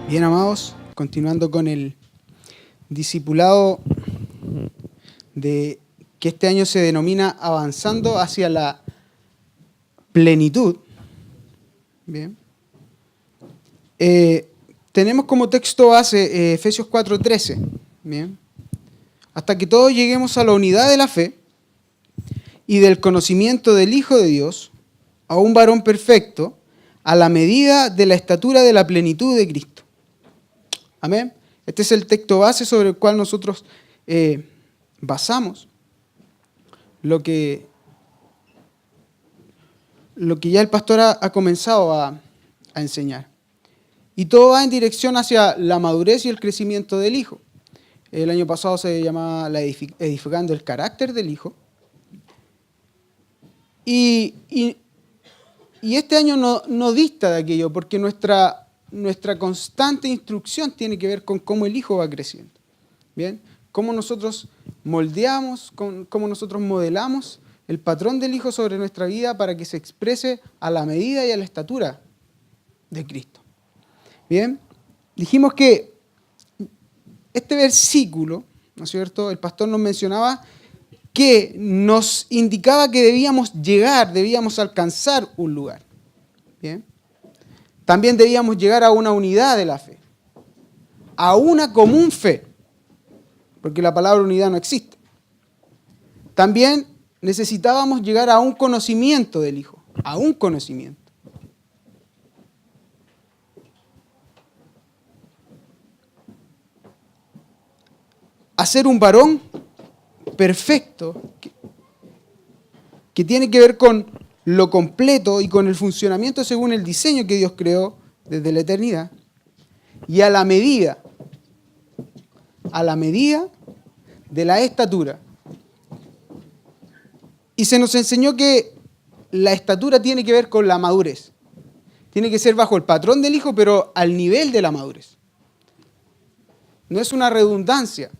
Bien, amados, continuando con el discipulado que este año se denomina Avanzando hacia la Plenitud. Bien. Tenemos como texto base Efesios 4:13. Bien. Hasta que todos lleguemos a la unidad de la fe y del conocimiento del Hijo de Dios, a un varón perfecto, a la medida de la estatura de la plenitud de Cristo. Amén. Este es el texto base sobre el cual nosotros basamos lo que ya el pastor ha comenzado a enseñar. Y todo va en dirección hacia la madurez y el crecimiento del Hijo. El año pasado se llamaba edificando el carácter del Hijo. Y este año no dista de aquello, porque nuestra constante instrucción tiene que ver con cómo el Hijo va creciendo. ¿Bien? Cómo nosotros moldeamos, cómo nosotros modelamos el patrón del Hijo sobre nuestra vida para que se exprese a la medida y a la estatura de Cristo. Bien, dijimos que este versículo, ¿no es cierto? El pastor nos mencionaba que nos indicaba que debíamos alcanzar un lugar. Bien. También debíamos llegar a una unidad de la fe, a una común fe, porque la palabra unidad no existe. También necesitábamos llegar a un conocimiento del Hijo, a un conocimiento. A ser un varón perfecto, que tiene que ver con lo completo y con el funcionamiento según el diseño que Dios creó desde la eternidad, y a la medida de la estatura. Y se nos enseñó que la estatura tiene que ver con la madurez. Tiene que ser bajo el patrón del Hijo, pero al nivel de la madurez. No es una redundancia,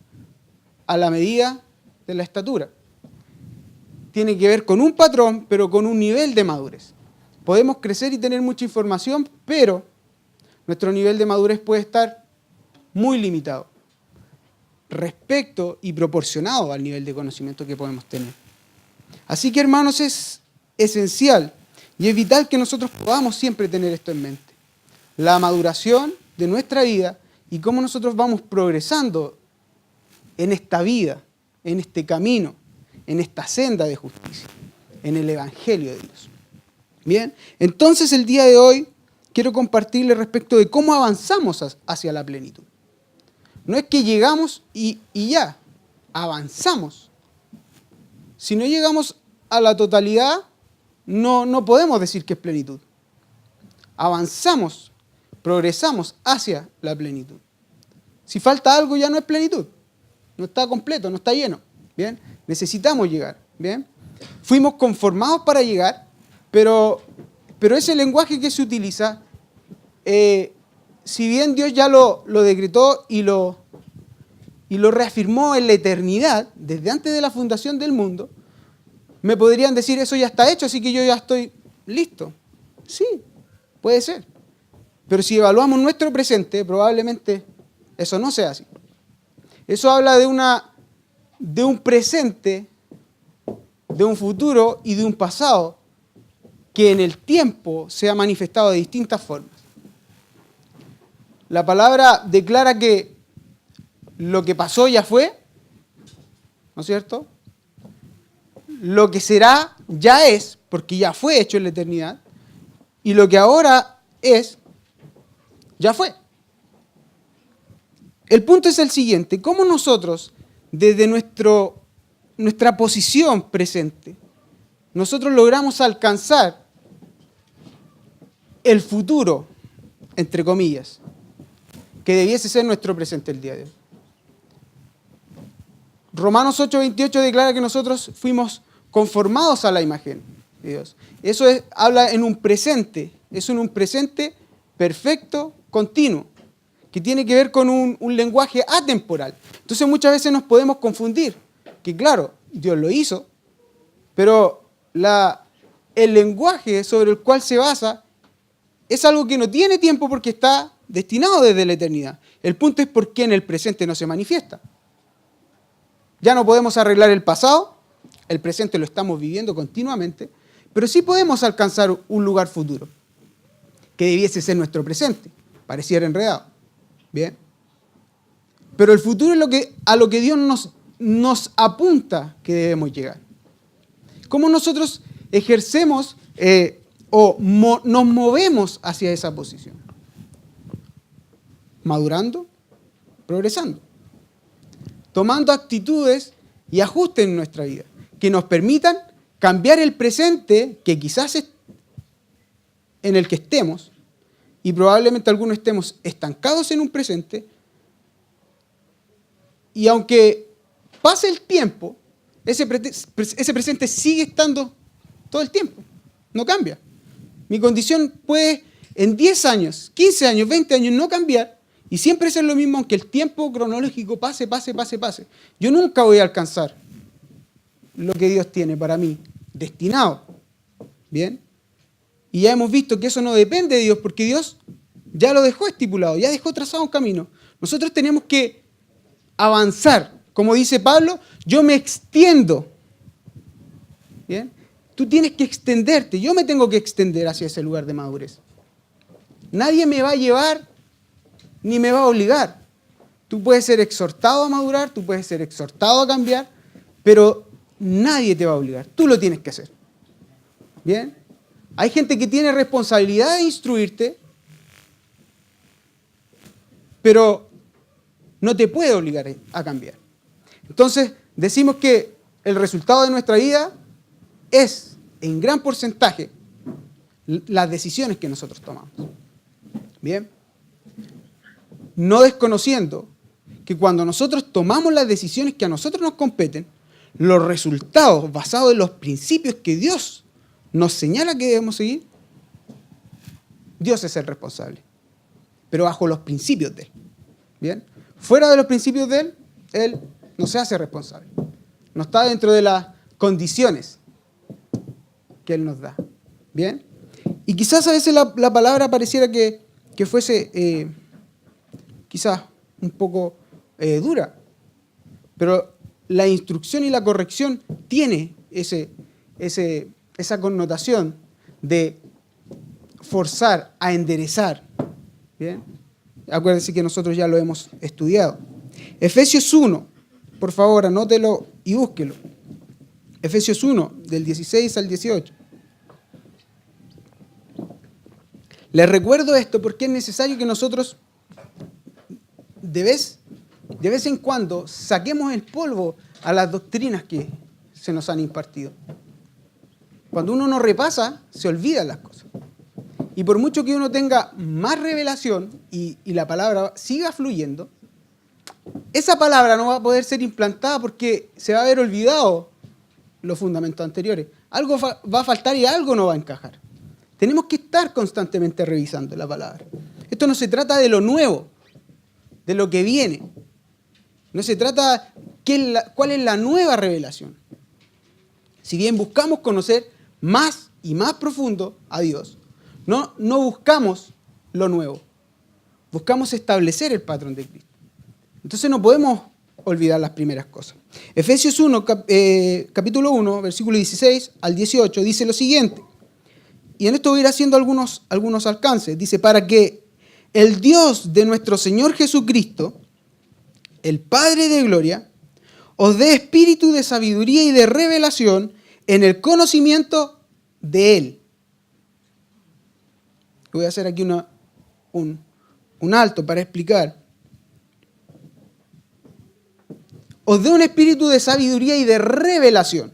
a la medida de la estatura. Tiene que ver con un patrón, pero con un nivel de madurez. Podemos crecer y tener mucha información, pero nuestro nivel de madurez puede estar muy limitado respecto y proporcionado al nivel de conocimiento que podemos tener. Así que, hermanos, es esencial y es vital que nosotros podamos siempre tener esto en mente. La maduración de nuestra vida y cómo nosotros vamos progresando en esta vida, en este camino, en esta senda de justicia, en el Evangelio de Dios. Bien, entonces el día de hoy quiero compartirles respecto de cómo avanzamos hacia la plenitud. No es que llegamos y ya, avanzamos. Si no llegamos a la totalidad, no podemos decir que es plenitud. Avanzamos, progresamos hacia la plenitud. Si falta algo ya no es plenitud. No está completo, no está lleno. ¿Bien? Necesitamos llegar. ¿Bien? Fuimos conformados para llegar, pero ese lenguaje que se utiliza, si bien Dios ya lo decretó y lo reafirmó en la eternidad, desde antes de la fundación del mundo, me podrían decir, eso ya está hecho, así que yo ya estoy listo. Sí, puede ser. Pero si evaluamos nuestro presente, probablemente eso no sea así. Eso habla de un presente, de un futuro y de un pasado que en el tiempo se ha manifestado de distintas formas. La palabra declara que lo que pasó ya fue, ¿no es cierto? Lo que será ya es, porque ya fue hecho en la eternidad, y lo que ahora es, ya fue. El punto es el siguiente: ¿cómo nosotros, desde nuestra posición presente, nosotros logramos alcanzar el futuro, entre comillas, que debiese ser nuestro presente el día de hoy? Romanos 8:28 declara que nosotros fuimos conformados a la imagen de Dios. Eso habla en un presente, es en un presente perfecto, continuo, que tiene que ver con un lenguaje atemporal. Entonces muchas veces nos podemos confundir, que claro, Dios lo hizo, pero el lenguaje sobre el cual se basa es algo que no tiene tiempo porque está destinado desde la eternidad. El punto es por qué en el presente no se manifiesta. Ya no podemos arreglar el pasado, el presente lo estamos viviendo continuamente, pero sí podemos alcanzar un lugar futuro, que debiese ser nuestro presente. Pareciera enredado. Bien. Pero el futuro es a lo que Dios nos apunta que debemos llegar. ¿Cómo nosotros ejercemos nos movemos hacia esa posición? Madurando, progresando, tomando actitudes y ajustes en nuestra vida que nos permitan cambiar el presente que quizás en el que estemos, y probablemente algunos estemos estancados en un presente, y aunque pase el tiempo, ese presente sigue estando todo el tiempo, no cambia. Mi condición puede en 10 años, 15 años, 20 años no cambiar, y siempre ser lo mismo aunque el tiempo cronológico pase. Yo nunca voy a alcanzar lo que Dios tiene para mí destinado. ¿Bien? Y ya hemos visto que eso no depende de Dios, porque Dios ya lo dejó estipulado, ya dejó trazado un camino. Nosotros tenemos que avanzar. Como dice Pablo, yo me extiendo. ¿Bien? Tú tienes que extenderte, yo me tengo que extender hacia ese lugar de madurez. Nadie me va a llevar ni me va a obligar. Tú puedes ser exhortado a madurar, tú puedes ser exhortado a cambiar, pero nadie te va a obligar, tú lo tienes que hacer. ¿Bien? Hay gente que tiene responsabilidad de instruirte, pero no te puede obligar a cambiar. Entonces, decimos que el resultado de nuestra vida es, en gran porcentaje, las decisiones que nosotros tomamos. ¿Bien? No desconociendo que cuando nosotros tomamos las decisiones que a nosotros nos competen, los resultados basados en los principios que Dios nos señala que debemos seguir, Dios es el responsable, pero bajo los principios de Él. ¿Bien? Fuera de los principios de Él no se hace responsable. No está dentro de las condiciones que Él nos da. ¿Bien? Y quizás a veces la palabra pareciera que fuese quizás un poco dura, pero la instrucción y la corrección tiene esa connotación de forzar a enderezar. ¿Bien? Acuérdense que nosotros ya lo hemos estudiado. Efesios 1, por favor, anótelo y búsquelo. Efesios 1, del 16 al 18. Les recuerdo esto porque es necesario que nosotros de vez en cuando saquemos el polvo a las doctrinas que se nos han impartido. Cuando uno no repasa, se olvidan las cosas. Y por mucho que uno tenga más revelación y la palabra siga fluyendo, esa palabra no va a poder ser implantada porque se va a haber olvidado los fundamentos anteriores. Algo va a faltar y algo no va a encajar. Tenemos que estar constantemente revisando la palabra. Esto no se trata de lo nuevo, de lo que viene. No se trata cuál es la nueva revelación. Si bien buscamos conocer más y más profundo a Dios, no buscamos lo nuevo. Buscamos establecer el patrón de Cristo. Entonces no podemos olvidar las primeras cosas. Efesios 1, capítulo 1, versículo 16 al 18, dice lo siguiente. Y en esto voy a ir haciendo algunos alcances. Dice, para que el Dios de nuestro Señor Jesucristo, el Padre de gloria, os dé espíritu de sabiduría y de revelación en el conocimiento de Él. Voy a hacer aquí un alto para explicar. Os dé un espíritu de sabiduría y de revelación.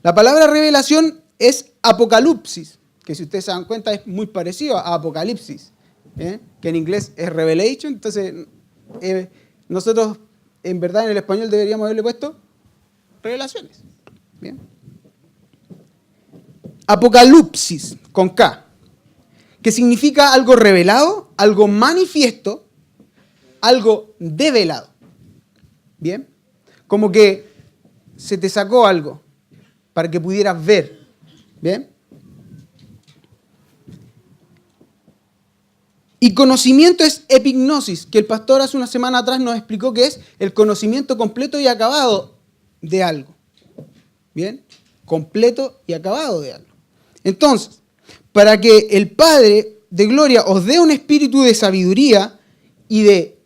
La palabra revelación es apocalipsis, que si ustedes se dan cuenta es muy parecido a apocalipsis, que en inglés es revelation. Entonces, nosotros en verdad en el español deberíamos haberle puesto revelaciones. ¿Bien? Apocalipsis, con K, que significa algo revelado, algo manifiesto, algo develado. ¿Bien? Como que se te sacó algo para que pudieras ver. ¿Bien? Y conocimiento es epignosis, que el pastor hace una semana atrás nos explicó que es el conocimiento completo y acabado de algo. ¿Bien? Completo y acabado de algo. Entonces, para que el Padre de gloria os dé un espíritu de sabiduría y de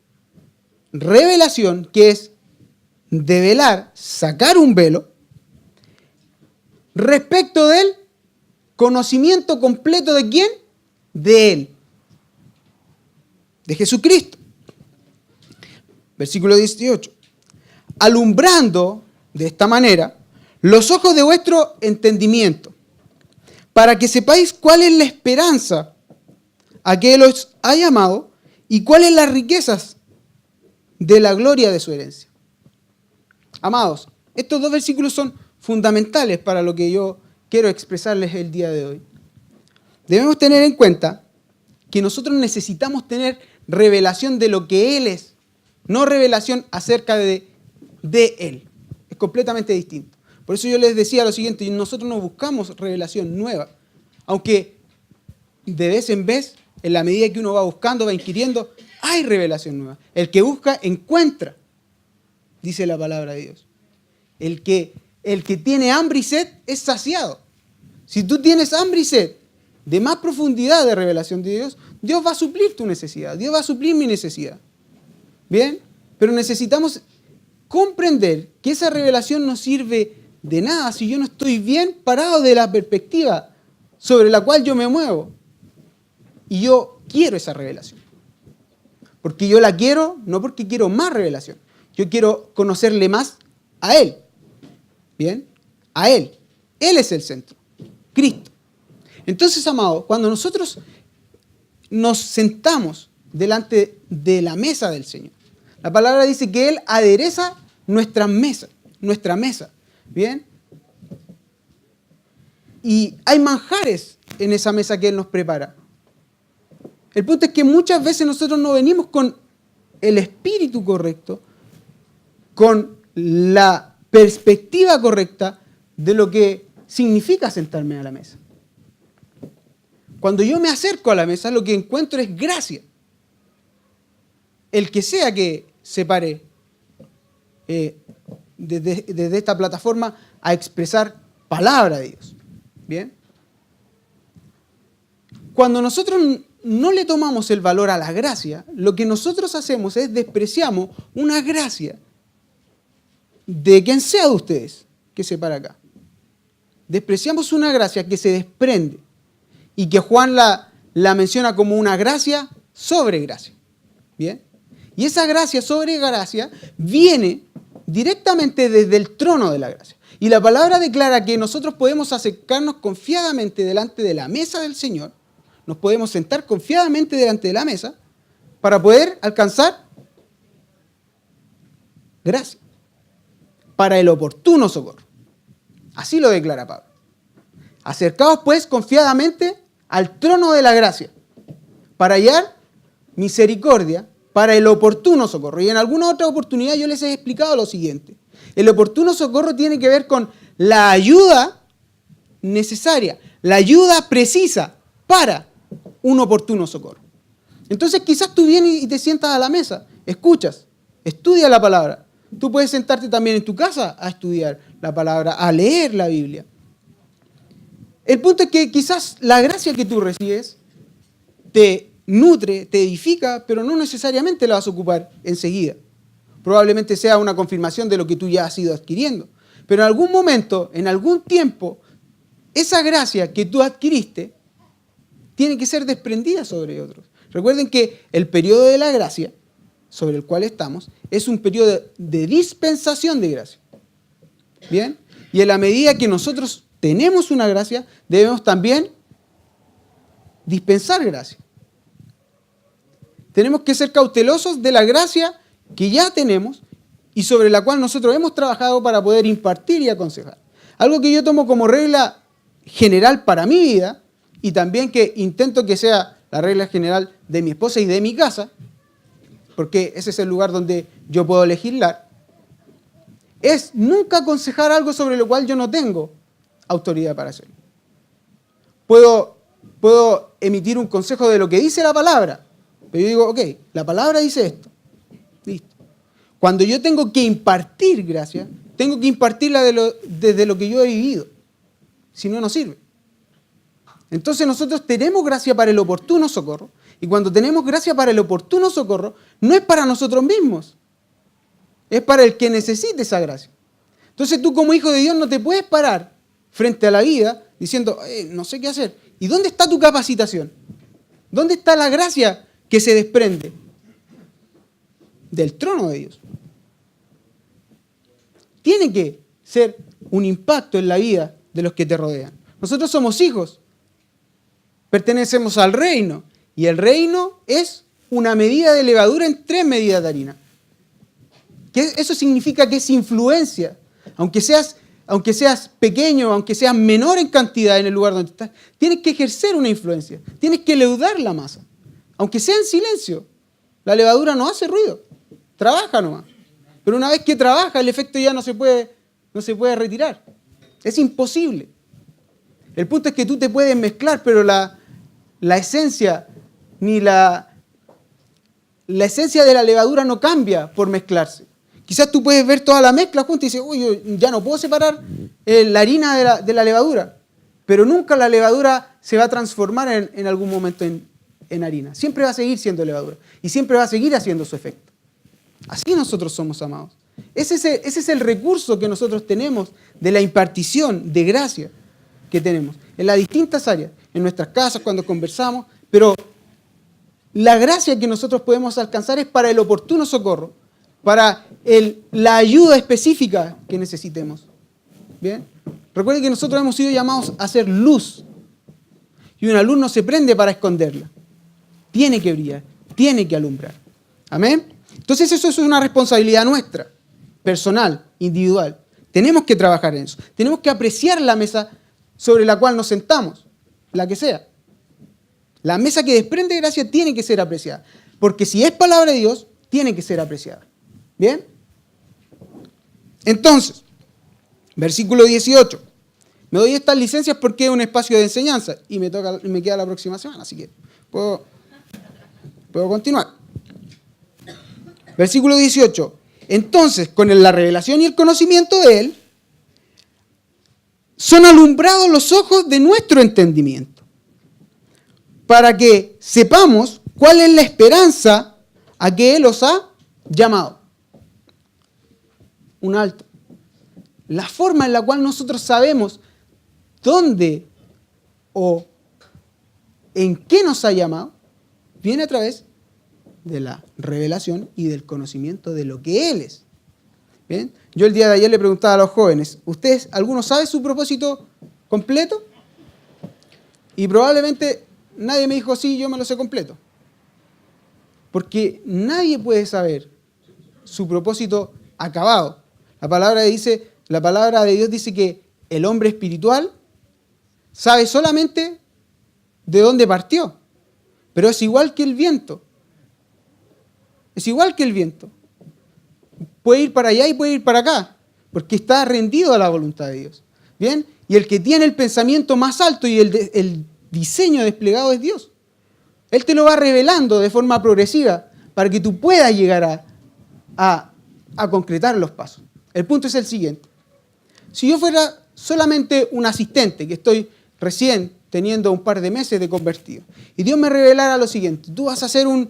revelación, que es develar, sacar un velo, respecto del conocimiento completo de ¿quién? De Él, de Jesucristo. Versículo 18. Alumbrando de esta manera los ojos de vuestro entendimiento, para que sepáis cuál es la esperanza a que Él os ha llamado y cuáles las riquezas de la gloria de su herencia. Amados, estos dos versículos son fundamentales para lo que yo quiero expresarles el día de hoy. Debemos tener en cuenta que nosotros necesitamos tener revelación de lo que Él es, no revelación acerca de Él. Es completamente distinto. Por eso yo les decía lo siguiente, nosotros no buscamos revelación nueva, aunque de vez en vez, en la medida que uno va buscando, va inquiriendo, hay revelación nueva. El que busca, encuentra, dice la palabra de Dios. El que tiene hambre y sed es saciado. Si tú tienes hambre y sed de más profundidad de revelación de Dios, Dios va a suplir tu necesidad, Dios va a suplir mi necesidad. ¿Bien? Pero necesitamos comprender que esa revelación no sirve de nada si yo no estoy bien parado de la perspectiva sobre la cual yo me muevo. Y yo quiero esa revelación. Porque yo la quiero, no porque quiero más revelación. Yo quiero conocerle más a Él. ¿Bien? A Él. Él es el centro. Cristo. Entonces, amados, cuando nosotros nos sentamos delante de la mesa del Señor, la palabra dice que Él adereza nuestra mesa. ¿Bien? Y hay manjares en esa mesa que Él nos prepara. El punto es que muchas veces nosotros no venimos con el espíritu correcto, con la perspectiva correcta de lo que significa sentarme a la mesa. Cuando yo me acerco a la mesa, lo que encuentro es gracia. El que sea que se pare desde esta plataforma a expresar palabra de Dios. ¿Bien? Cuando nosotros no le tomamos el valor a la gracia, lo que nosotros hacemos es despreciamos una gracia de quien sea de ustedes que se para acá. Despreciamos una gracia que se desprende y que Juan la menciona como una gracia sobre gracia. ¿Bien? Y esa gracia sobre gracia viene directamente desde el trono de la gracia. Y la palabra declara que nosotros podemos acercarnos confiadamente delante de la mesa del Señor, nos podemos sentar confiadamente delante de la mesa para poder alcanzar gracia, para el oportuno socorro. Así lo declara Pablo. Acercaos pues confiadamente al trono de la gracia, para hallar misericordia, para el oportuno socorro. Y en alguna otra oportunidad yo les he explicado lo siguiente. El oportuno socorro tiene que ver con la ayuda necesaria, la ayuda precisa para un oportuno socorro. Entonces quizás tú vienes y te sientas a la mesa, escuchas, estudias la palabra. Tú puedes sentarte también en tu casa a estudiar la palabra, a leer la Biblia. El punto es que quizás la gracia que tú recibes te nutre, te edifica, pero no necesariamente la vas a ocupar enseguida. Probablemente sea una confirmación de lo que tú ya has ido adquiriendo. Pero en algún momento, en algún tiempo, esa gracia que tú adquiriste tiene que ser desprendida sobre otros. Recuerden que el periodo de la gracia, sobre el cual estamos, es un periodo de dispensación de gracia. ¿Bien? Y en la medida que nosotros tenemos una gracia, debemos también dispensar gracia. Tenemos que ser cautelosos de la gracia que ya tenemos y sobre la cual nosotros hemos trabajado para poder impartir y aconsejar. Algo que yo tomo como regla general para mi vida y también que intento que sea la regla general de mi esposa y de mi casa, porque ese es el lugar donde yo puedo legislar, es nunca aconsejar algo sobre lo cual yo no tengo autoridad para hacerlo. Puedo emitir un consejo de lo que dice la palabra, pero yo digo, ok, la palabra dice esto. Listo. Cuando yo tengo que impartir gracia, tengo que impartirla desde lo que yo he vivido. Si no, no sirve. Entonces nosotros tenemos gracia para el oportuno socorro, y cuando tenemos gracia para el oportuno socorro, no es para nosotros mismos, es para el que necesite esa gracia. Entonces tú como hijo de Dios no te puedes parar frente a la vida diciendo, no sé qué hacer. ¿Y dónde está tu capacitación? ¿Dónde está la gracia que se desprende del trono de Dios? Tiene que ser un impacto en la vida de los que te rodean. Nosotros somos hijos, pertenecemos al reino, y el reino es una medida de levadura en 3 medidas de harina. Eso significa que es influencia. Aunque seas pequeño, aunque seas menor en cantidad en el lugar donde estás, tienes que ejercer una influencia. Tienes que leudar la masa. Aunque sea en silencio. La levadura no hace ruido. Trabaja nomás. Pero una vez que trabaja, el efecto ya no se puede retirar. Es imposible. El punto es que tú te puedes mezclar, pero la esencia, ni la esencia de la levadura no cambia por mezclarse. Quizás tú puedes ver toda la mezcla junta y dices, uy, yo ya no puedo separar la harina de la levadura. Pero nunca la levadura se va a transformar en algún momento en harina. Siempre va a seguir siendo levadura. Y siempre va a seguir haciendo su efecto. Así nosotros somos amados. Ese es el recurso que nosotros tenemos de la impartición de gracia que tenemos en las distintas áreas, en nuestras casas, cuando conversamos, pero la gracia que nosotros podemos alcanzar es para el oportuno socorro, para la ayuda específica que necesitemos. ¿Bien? Recuerden que nosotros hemos sido llamados a ser luz, y una luz no se prende para esconderla. Tiene que brillar, tiene que alumbrar. ¿Amén? Entonces eso es una responsabilidad nuestra, personal, individual. Tenemos que trabajar en eso. Tenemos que apreciar la mesa sobre la cual nos sentamos, la que sea. La mesa que desprende gracia tiene que ser apreciada. Porque si es palabra de Dios, tiene que ser apreciada. ¿Bien? Entonces, versículo 18. Me doy estas licencias porque es un espacio de enseñanza y me queda la próxima semana, así que puedo continuar. Versículo 18. Entonces, con la revelación y el conocimiento de Él, son alumbrados los ojos de nuestro entendimiento, para que sepamos cuál es la esperanza a que Él os ha llamado. Un alto. La forma en la cual nosotros sabemos dónde o en qué nos ha llamado, viene a través de la revelación y del conocimiento de lo que Él es. ¿Bien? Yo el día de ayer le preguntaba a los jóvenes, ¿ustedes, alguno sabe su propósito completo? Y probablemente nadie me dijo, sí, yo me lo sé completo. Porque nadie puede saber su propósito acabado. La palabra de Dios dice que el hombre espiritual sabe solamente de dónde partió. Pero es igual que el viento. Es igual que el viento. Puede ir para allá y puede ir para acá, porque está rendido a la voluntad de Dios. ¿Bien? Y el que tiene el pensamiento más alto y el diseño desplegado es Dios. Él te lo va revelando de forma progresiva para que tú puedas llegar a concretar los pasos. El punto es el siguiente. Si yo fuera solamente un asistente, que estoy recién teniendo un par de meses de convertido, y Dios me revelara lo siguiente, tú vas a ser un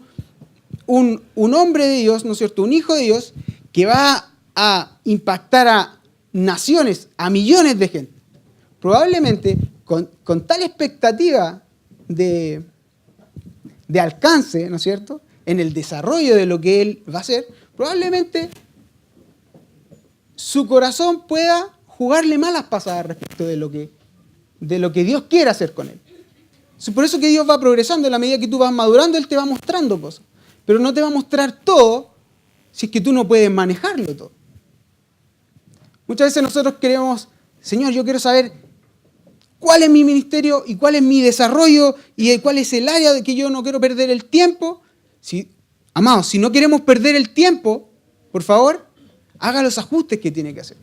hombre de Dios, ¿no es cierto?, un hijo de Dios, que va a impactar a naciones, a millones de gente. Probablemente con tal expectativa de alcance, ¿no es cierto?, en el desarrollo de lo que él va a hacer, probablemente su corazón pueda jugarle malas pasadas respecto de lo que Dios quiere hacer con él. Es por eso que Dios va progresando. En la medida que tú vas madurando, Él te va mostrando cosas. Pero no te va a mostrar todo si es que tú no puedes manejarlo todo. Muchas veces nosotros queremos, Señor, yo quiero saber cuál es mi ministerio y cuál es mi desarrollo y cuál es el área de que yo no quiero perder el tiempo. Si Amados, si no queremos perder el tiempo, por favor, haga los ajustes que tiene que hacer.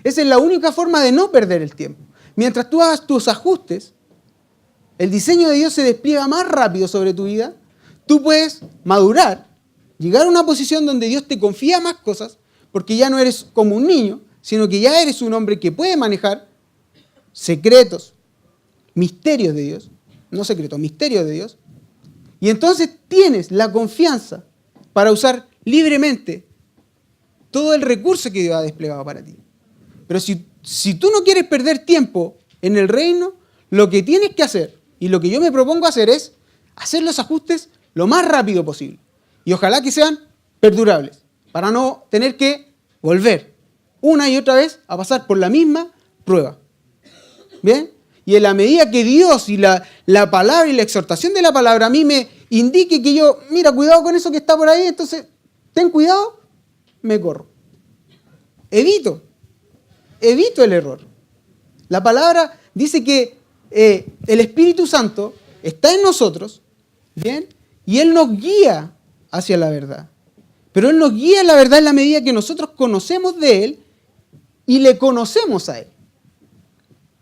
Esa es la única forma de no perder el tiempo. Mientras tú hagas tus ajustes, el diseño de Dios se despliega más rápido sobre tu vida. Tú puedes madurar, llegar a una posición donde Dios te confía más cosas, porque ya no eres como un niño, sino que ya eres un hombre que puede manejar secretos, misterios de Dios, no secretos, misterios de Dios. Y entonces tienes la confianza para usar libremente todo el recurso que Dios ha desplegado para ti. Pero si tú no quieres perder tiempo en el reino, lo que tienes que hacer, y lo que yo me propongo hacer, es hacer los ajustes lo más rápido posible. Y ojalá que sean perdurables, para no tener que volver una y otra vez a pasar por la misma prueba. ¿Bien? Y en la medida que Dios y la palabra y la exhortación de la palabra a mí me indique que yo, mira, cuidado con eso que está por ahí, entonces ten cuidado, me corro. Evito el error. La palabra dice que el Espíritu Santo está en nosotros, ¿bien? Y Él nos guía hacia la verdad. Pero Él nos guía a la verdad en la medida que nosotros conocemos de Él y le conocemos a Él.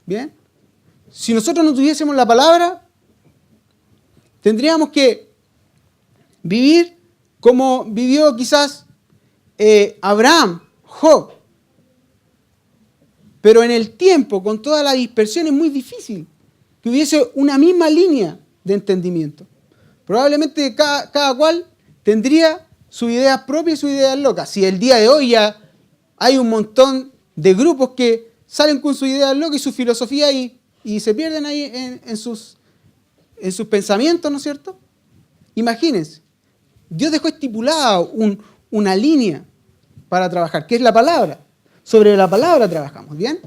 ¿Bien? Si nosotros no tuviésemos la palabra, tendríamos que vivir como vivió quizás Abraham, Job. Pero en el tiempo, con toda la dispersión, es muy difícil que hubiese una misma línea de entendimiento. Probablemente cada cual tendría sus ideas propias y sus ideas locas. Si el día de hoy ya hay un montón de grupos que salen con sus ideas locas y su filosofía y se pierden ahí en sus pensamientos, ¿no es cierto? Imagínense, Dios dejó estipulada una línea para trabajar, que es la palabra. Sobre la palabra trabajamos, ¿bien?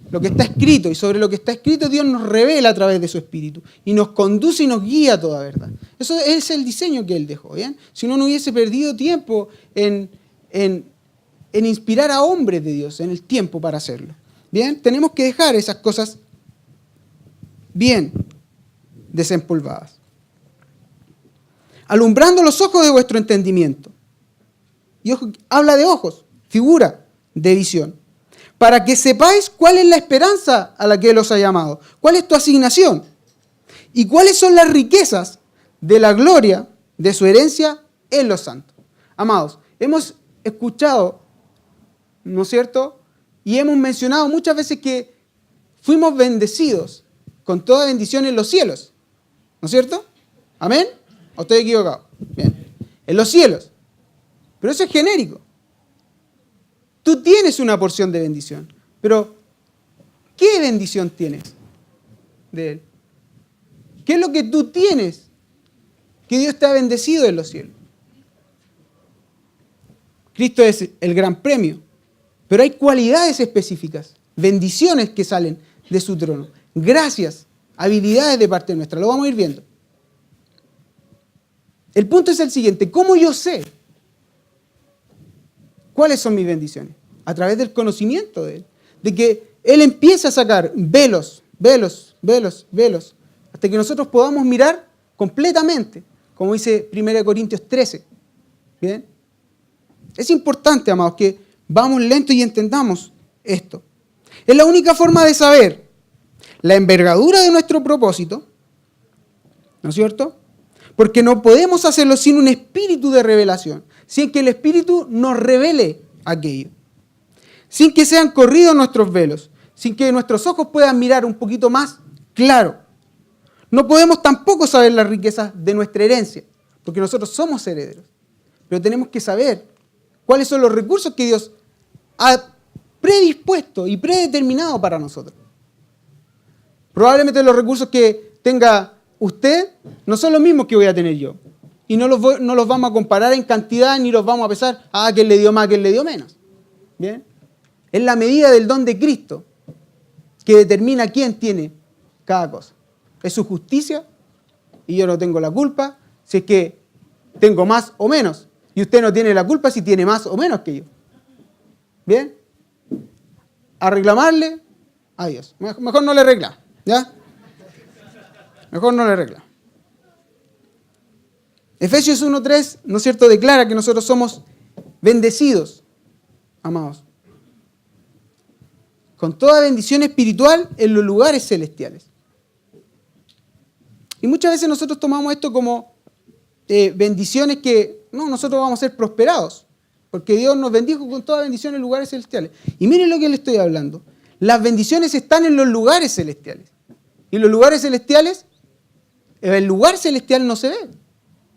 Lo que está escrito, y sobre lo que está escrito Dios nos revela a través de su Espíritu y nos conduce y nos guía a toda verdad. Eso es el diseño que Él dejó, ¿bien? Si no hubiese perdido tiempo en inspirar a hombres de Dios, en el tiempo para hacerlo. Bien, tenemos que dejar esas cosas bien desempolvadas. Alumbrando los ojos de vuestro entendimiento. Y ojo, habla de ojos, figura de visión. Para que sepáis cuál es la esperanza a la que Él os ha llamado, cuál es tu asignación y cuáles son las riquezas de la gloria de su herencia en los santos. Amados, hemos escuchado, ¿no es cierto? Y hemos mencionado muchas veces que fuimos bendecidos con toda bendición en los cielos, ¿no es cierto? ¿Amén? ¿O estoy equivocado? Bien. En los cielos. Pero eso es genérico. Tú tienes una porción de bendición, pero ¿qué bendición tienes de Él? ¿Qué es lo que tú tienes que Dios te ha bendecido en los cielos? Cristo es el gran premio, pero hay cualidades específicas, bendiciones que salen de su trono, gracias, habilidades de parte nuestra, lo vamos a ir viendo. El punto es el siguiente, ¿cómo yo sé cuáles son mis bendiciones? A través del conocimiento de Él, de que Él empieza a sacar velos, hasta que nosotros podamos mirar completamente, como dice 1 Corintios 13. ¿Bien? Es importante, amados, que vamos lento y entendamos esto. Es la única forma de saber la envergadura de nuestro propósito, ¿no es cierto? Porque no podemos hacerlo sin un espíritu de revelación, sin que el Espíritu nos revele aquello, sin que sean corridos nuestros velos, sin que nuestros ojos puedan mirar un poquito más claro. No podemos tampoco saber las riquezas de nuestra herencia, porque nosotros somos herederos, pero tenemos que saber cuáles son los recursos que Dios ha predispuesto y predeterminado para nosotros. Probablemente los recursos que tenga usted no son los mismos que voy a tener yo. Y no los vamos a comparar en cantidad ni los vamos a pesar, que él le dio más, que él le dio menos. ¿Bien? Es la medida del don de Cristo que determina quién tiene cada cosa. Es su justicia y yo no tengo la culpa si es que tengo más o menos. Y usted no tiene la culpa si tiene más o menos que yo. ¿Bien? A reclamarle a Dios. Mejor no le reclama. ¿Ya? Mejor no le reclama. Efesios 1:3, ¿no es cierto?, declara que nosotros somos bendecidos, amados, con toda bendición espiritual en los lugares celestiales. Y muchas veces nosotros tomamos esto como bendiciones que, no, nosotros vamos a ser prosperados, porque Dios nos bendijo con toda bendición en lugares celestiales. Y miren lo que le estoy hablando. Las bendiciones están en los lugares celestiales. Y los lugares celestiales, el lugar celestial no se ve.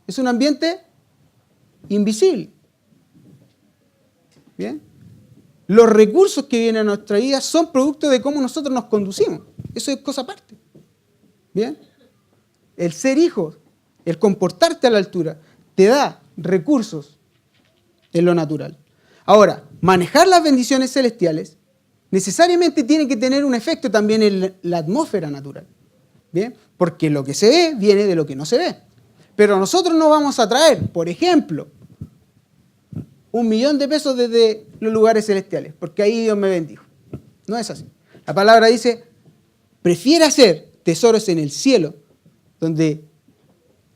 Es un ambiente invisible. ¿Bien? Los recursos que vienen a nuestra vida son producto de cómo nosotros nos conducimos. Eso es cosa aparte. ¿Bien? El ser hijo, el comportarte a la altura, te da recursos en lo natural. Ahora, manejar las bendiciones celestiales necesariamente tiene que tener un efecto también en la atmósfera natural. ¿Bien? Porque lo que se ve viene de lo que no se ve. Pero nosotros no vamos a traer, por ejemplo, $1.000.000 desde los lugares celestiales, porque ahí Dios me bendijo. No es así. La palabra dice, prefiere hacer tesoros en el cielo, donde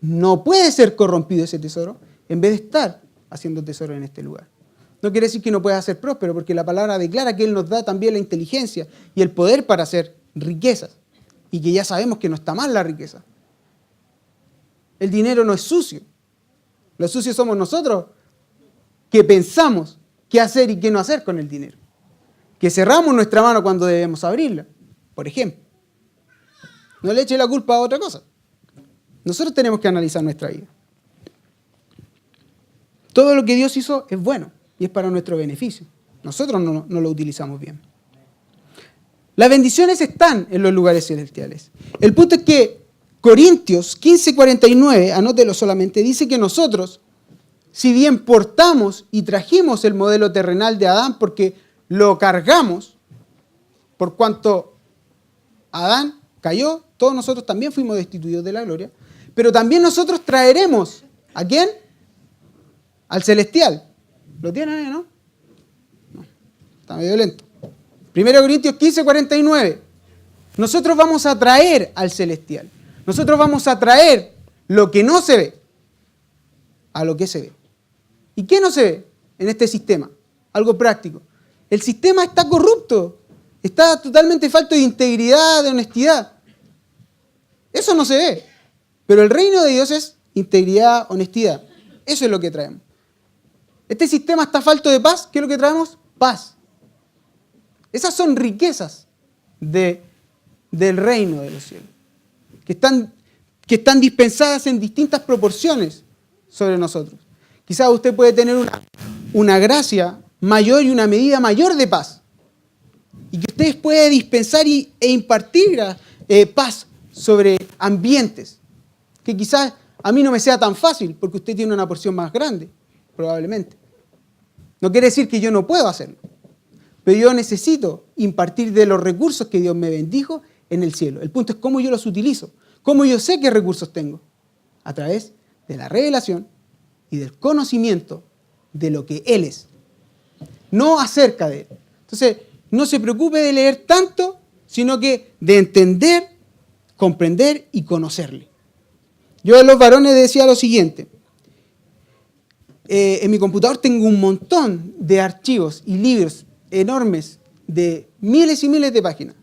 no puede ser corrompido ese tesoro, en vez de estar haciendo tesoro en este lugar. No quiere decir que no pueda ser próspero, porque la palabra declara que Él nos da también la inteligencia y el poder para hacer riquezas, y que ya sabemos que no está mal la riqueza. El dinero no es sucio. Los sucios somos nosotros, que pensamos qué hacer y qué no hacer con el dinero. Que cerramos nuestra mano cuando debemos abrirla, por ejemplo. No le eche la culpa a otra cosa. Nosotros tenemos que analizar nuestra vida. Todo lo que Dios hizo es bueno y es para nuestro beneficio. Nosotros no lo utilizamos bien. Las bendiciones están en los lugares celestiales. El punto es que Corintios 15:49, anótelo solamente, dice que nosotros, si bien portamos y trajimos el modelo terrenal de Adán porque lo cargamos, por cuanto Adán cayó, todos nosotros también fuimos destituidos de la gloria, pero también nosotros traeremos, ¿a quién? Al celestial. ¿Lo tienen ahí, no? No, está medio lento. 1 Corintios 15:49. Nosotros vamos a traer al celestial. Nosotros vamos a traer lo que no se ve a lo que se ve. ¿Y qué no se ve en este sistema? Algo práctico. El sistema está corrupto. Está totalmente falto de integridad, de honestidad. Eso no se ve. Pero el reino de Dios es integridad, honestidad. Eso es lo que traemos. Este sistema está falto de paz. ¿Qué es lo que traemos? Paz. Esas son riquezas del reino de los cielos, que están dispensadas en distintas proporciones sobre nosotros. Quizás usted puede tener una gracia mayor y una medida mayor de paz, y que usted puede dispensar e impartir paz sobre ambientes, que quizás a mí no me sea tan fácil, porque usted tiene una porción más grande, probablemente. No quiere decir que yo no puedo hacerlo. Pero yo necesito impartir de los recursos que Dios me bendijo en el cielo. El punto es cómo yo los utilizo, cómo yo sé qué recursos tengo. A través de la revelación y del conocimiento de lo que Él es. No acerca de Él. Entonces, no se preocupe de leer tanto, sino que de entender, comprender y conocerle. Yo a los varones decía lo siguiente. En mi computador tengo un montón de archivos y libros enormes de miles y miles de páginas.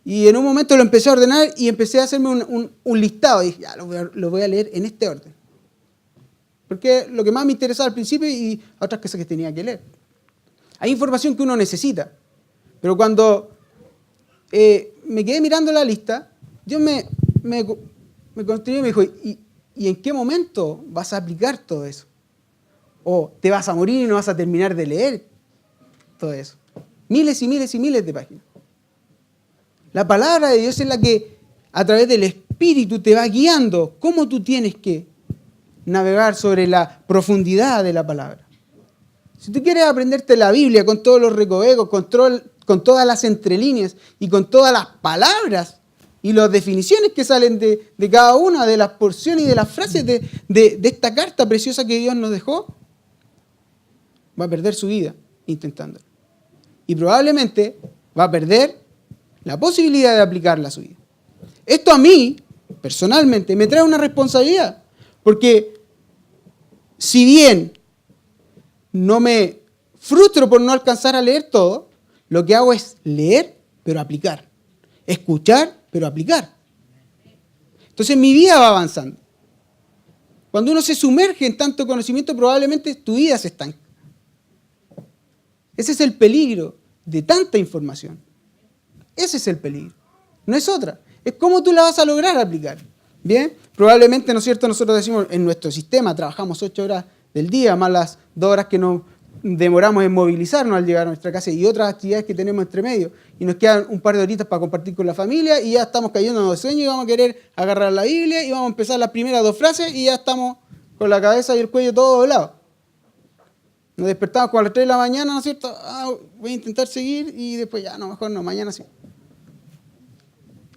Y en un momento lo empecé a ordenar y empecé a hacerme un listado. Y dije, ya, lo voy a leer en este orden. Porque lo que más me interesaba al principio y otras cosas que tenía que leer. Hay información que uno necesita. Pero cuando me quedé mirando la lista, Dios me construyó y me dijo, ¿y en qué momento vas a aplicar todo eso? O te vas a morir y no vas a terminar de leer todo eso. Miles y miles y miles de páginas. La palabra de Dios es la que a través del Espíritu te va guiando cómo tú tienes que navegar sobre la profundidad de la palabra. Si tú quieres aprenderte la Biblia con todos los recovecos, con todas las entrelíneas y con todas las palabras y las definiciones que salen de cada una de las porciones y de las frases de esta carta preciosa que Dios nos dejó, va a perder su vida intentándolo. Y probablemente va a perder la posibilidad de aplicarla a su vida. Esto a mí, personalmente, me trae una responsabilidad, porque si bien no me frustro por no alcanzar a leer todo, lo que hago es leer, pero aplicar. Escuchar, pero aplicar. Entonces mi vida va avanzando. Cuando uno se sumerge en tanto conocimiento, probablemente tu vida se estanca. Ese es el peligro de tanta información. Ese es el peligro. No es otra. Es cómo tú la vas a lograr aplicar. Bien, probablemente, ¿no es cierto? Nosotros decimos, en nuestro sistema trabajamos 8 horas del día, más las 2 horas que nos demoramos en movilizarnos al llegar a nuestra casa y otras actividades que tenemos entre medio. Y nos quedan un par de horitas para compartir con la familia y ya estamos cayéndonos de sueño y vamos a querer agarrar la Biblia y vamos a empezar las primeras 2 frases y ya estamos con la cabeza y el cuello todo doblado. Nos despertamos con las 3 de la mañana, ¿no es cierto? Voy a intentar seguir y después ya, no, mejor no, mañana sí.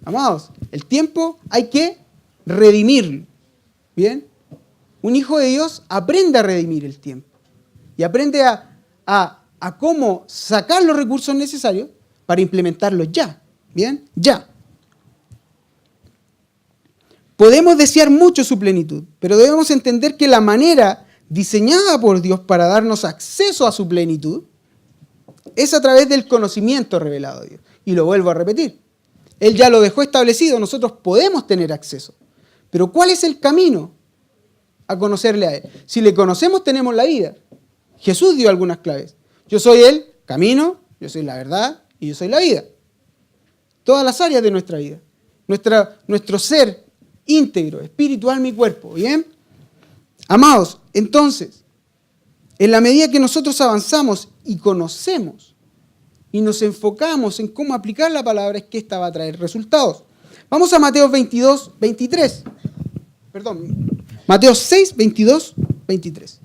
Amados, el tiempo hay que redimirlo. ¿Bien? Un hijo de Dios aprende a redimir el tiempo. Y aprende a cómo sacar los recursos necesarios para implementarlos ya. ¿Bien? Ya. Podemos desear mucho su plenitud, pero debemos entender que la manera diseñada por Dios para darnos acceso a su plenitud es a través del conocimiento revelado de Dios. Y lo vuelvo a repetir. Él ya lo dejó establecido, nosotros podemos tener acceso. Pero ¿cuál es el camino a conocerle a Él? Si le conocemos, tenemos la vida. Jesús dio algunas claves. Yo soy el camino, yo soy la verdad y yo soy la vida. Todas las áreas de nuestra vida. Nuestro ser íntegro, espiritual, mi cuerpo. ¿Bien? Amados, entonces, en la medida que nosotros avanzamos y conocemos y nos enfocamos en cómo aplicar la palabra, es que esta va a traer resultados. Vamos a Mateo 22, 23. Perdón, Mateo 6, 22, 23.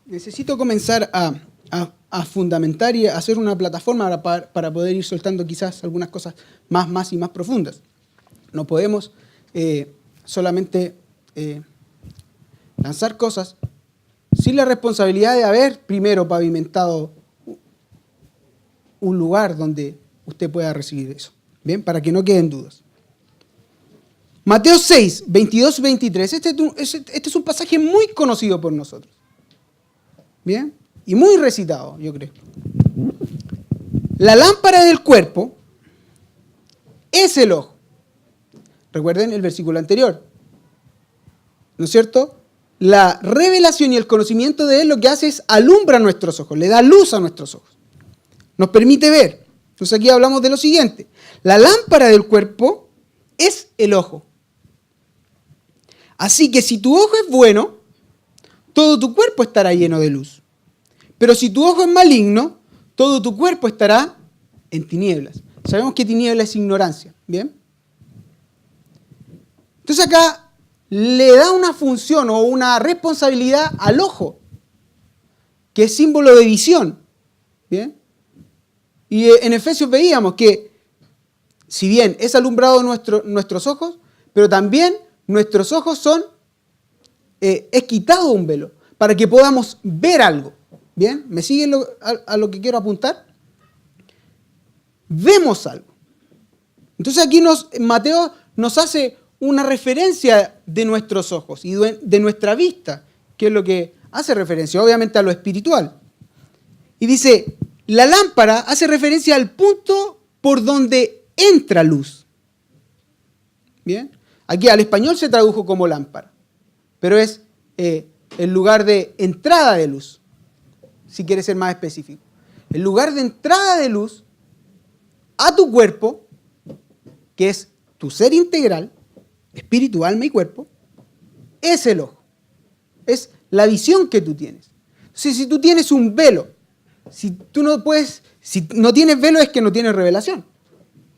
Necesito comenzar a fundamentar y a hacer una plataforma para poder ir soltando quizás algunas cosas más y más profundas. No podemos solamente lanzar cosas sin la responsabilidad de haber primero pavimentado un lugar donde usted pueda recibir eso. Bien, para que no queden dudas. Mateo 6, 22, 23. Este es un pasaje muy conocido por nosotros. Bien, y muy recitado, yo creo. La lámpara del cuerpo es el ojo. Recuerden el versículo anterior. ¿No es cierto? La revelación y el conocimiento de Él lo que hace es alumbra nuestros ojos, le da luz a nuestros ojos. Nos permite ver. Entonces aquí hablamos de lo siguiente. La lámpara del cuerpo es el ojo. Así que si tu ojo es bueno, todo tu cuerpo estará lleno de luz. Pero si tu ojo es maligno, todo tu cuerpo estará en tinieblas. Sabemos que tinieblas es ignorancia. ¿Bien? Entonces acá le da una función o una responsabilidad al ojo, que es símbolo de visión. ¿Bien? Y en Efesios veíamos que, si bien es alumbrado nuestros ojos, pero también nuestros ojos son, es quitado un velo, para que podamos ver algo. ¿Bien? ¿Me siguen a lo que quiero apuntar? Vemos algo. Entonces aquí Mateo nos hace una referencia de nuestros ojos y de nuestra vista, que es lo que hace referencia, obviamente, a lo espiritual. Y dice, la lámpara hace referencia al punto por donde entra luz. ¿Bien? Aquí al español se tradujo como lámpara, pero es el lugar de entrada de luz, si quieres ser más específico. El lugar de entrada de luz a tu cuerpo, que es tu ser integral, espíritu, alma y cuerpo, es el ojo. Es la visión que tú tienes. Entonces, si tú tienes un velo, si no tienes velo es que no tienes revelación.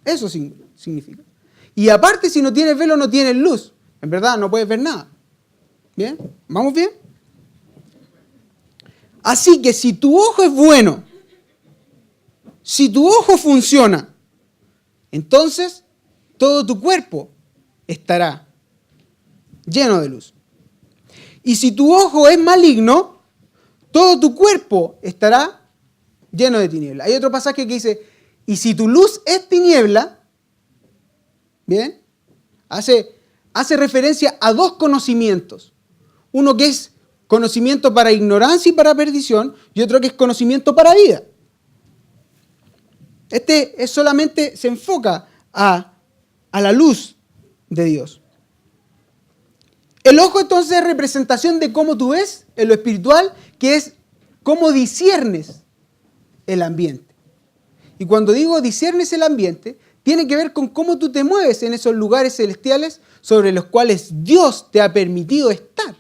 Eso significa. Y aparte, si no tienes velo, no tienes luz. En verdad, no puedes ver nada. ¿Bien? ¿Vamos bien? Así que si tu ojo es bueno, si tu ojo funciona, entonces todo tu cuerpo estará lleno de luz. Y si tu ojo es maligno, todo tu cuerpo estará lleno de tinieblas. Hay otro pasaje que dice, Y si tu luz es tiniebla, ¿bien? Hace referencia a dos conocimientos. Uno que es conocimiento para ignorancia y para perdición, y otro que es conocimiento para vida. Este solamente se enfoca a la luz de Dios. El ojo entonces es representación de cómo tú ves en lo espiritual, que es cómo disciernes el ambiente. Y cuando digo disciernes el ambiente, tiene que ver con cómo tú te mueves en esos lugares celestiales sobre los cuales Dios te ha permitido estar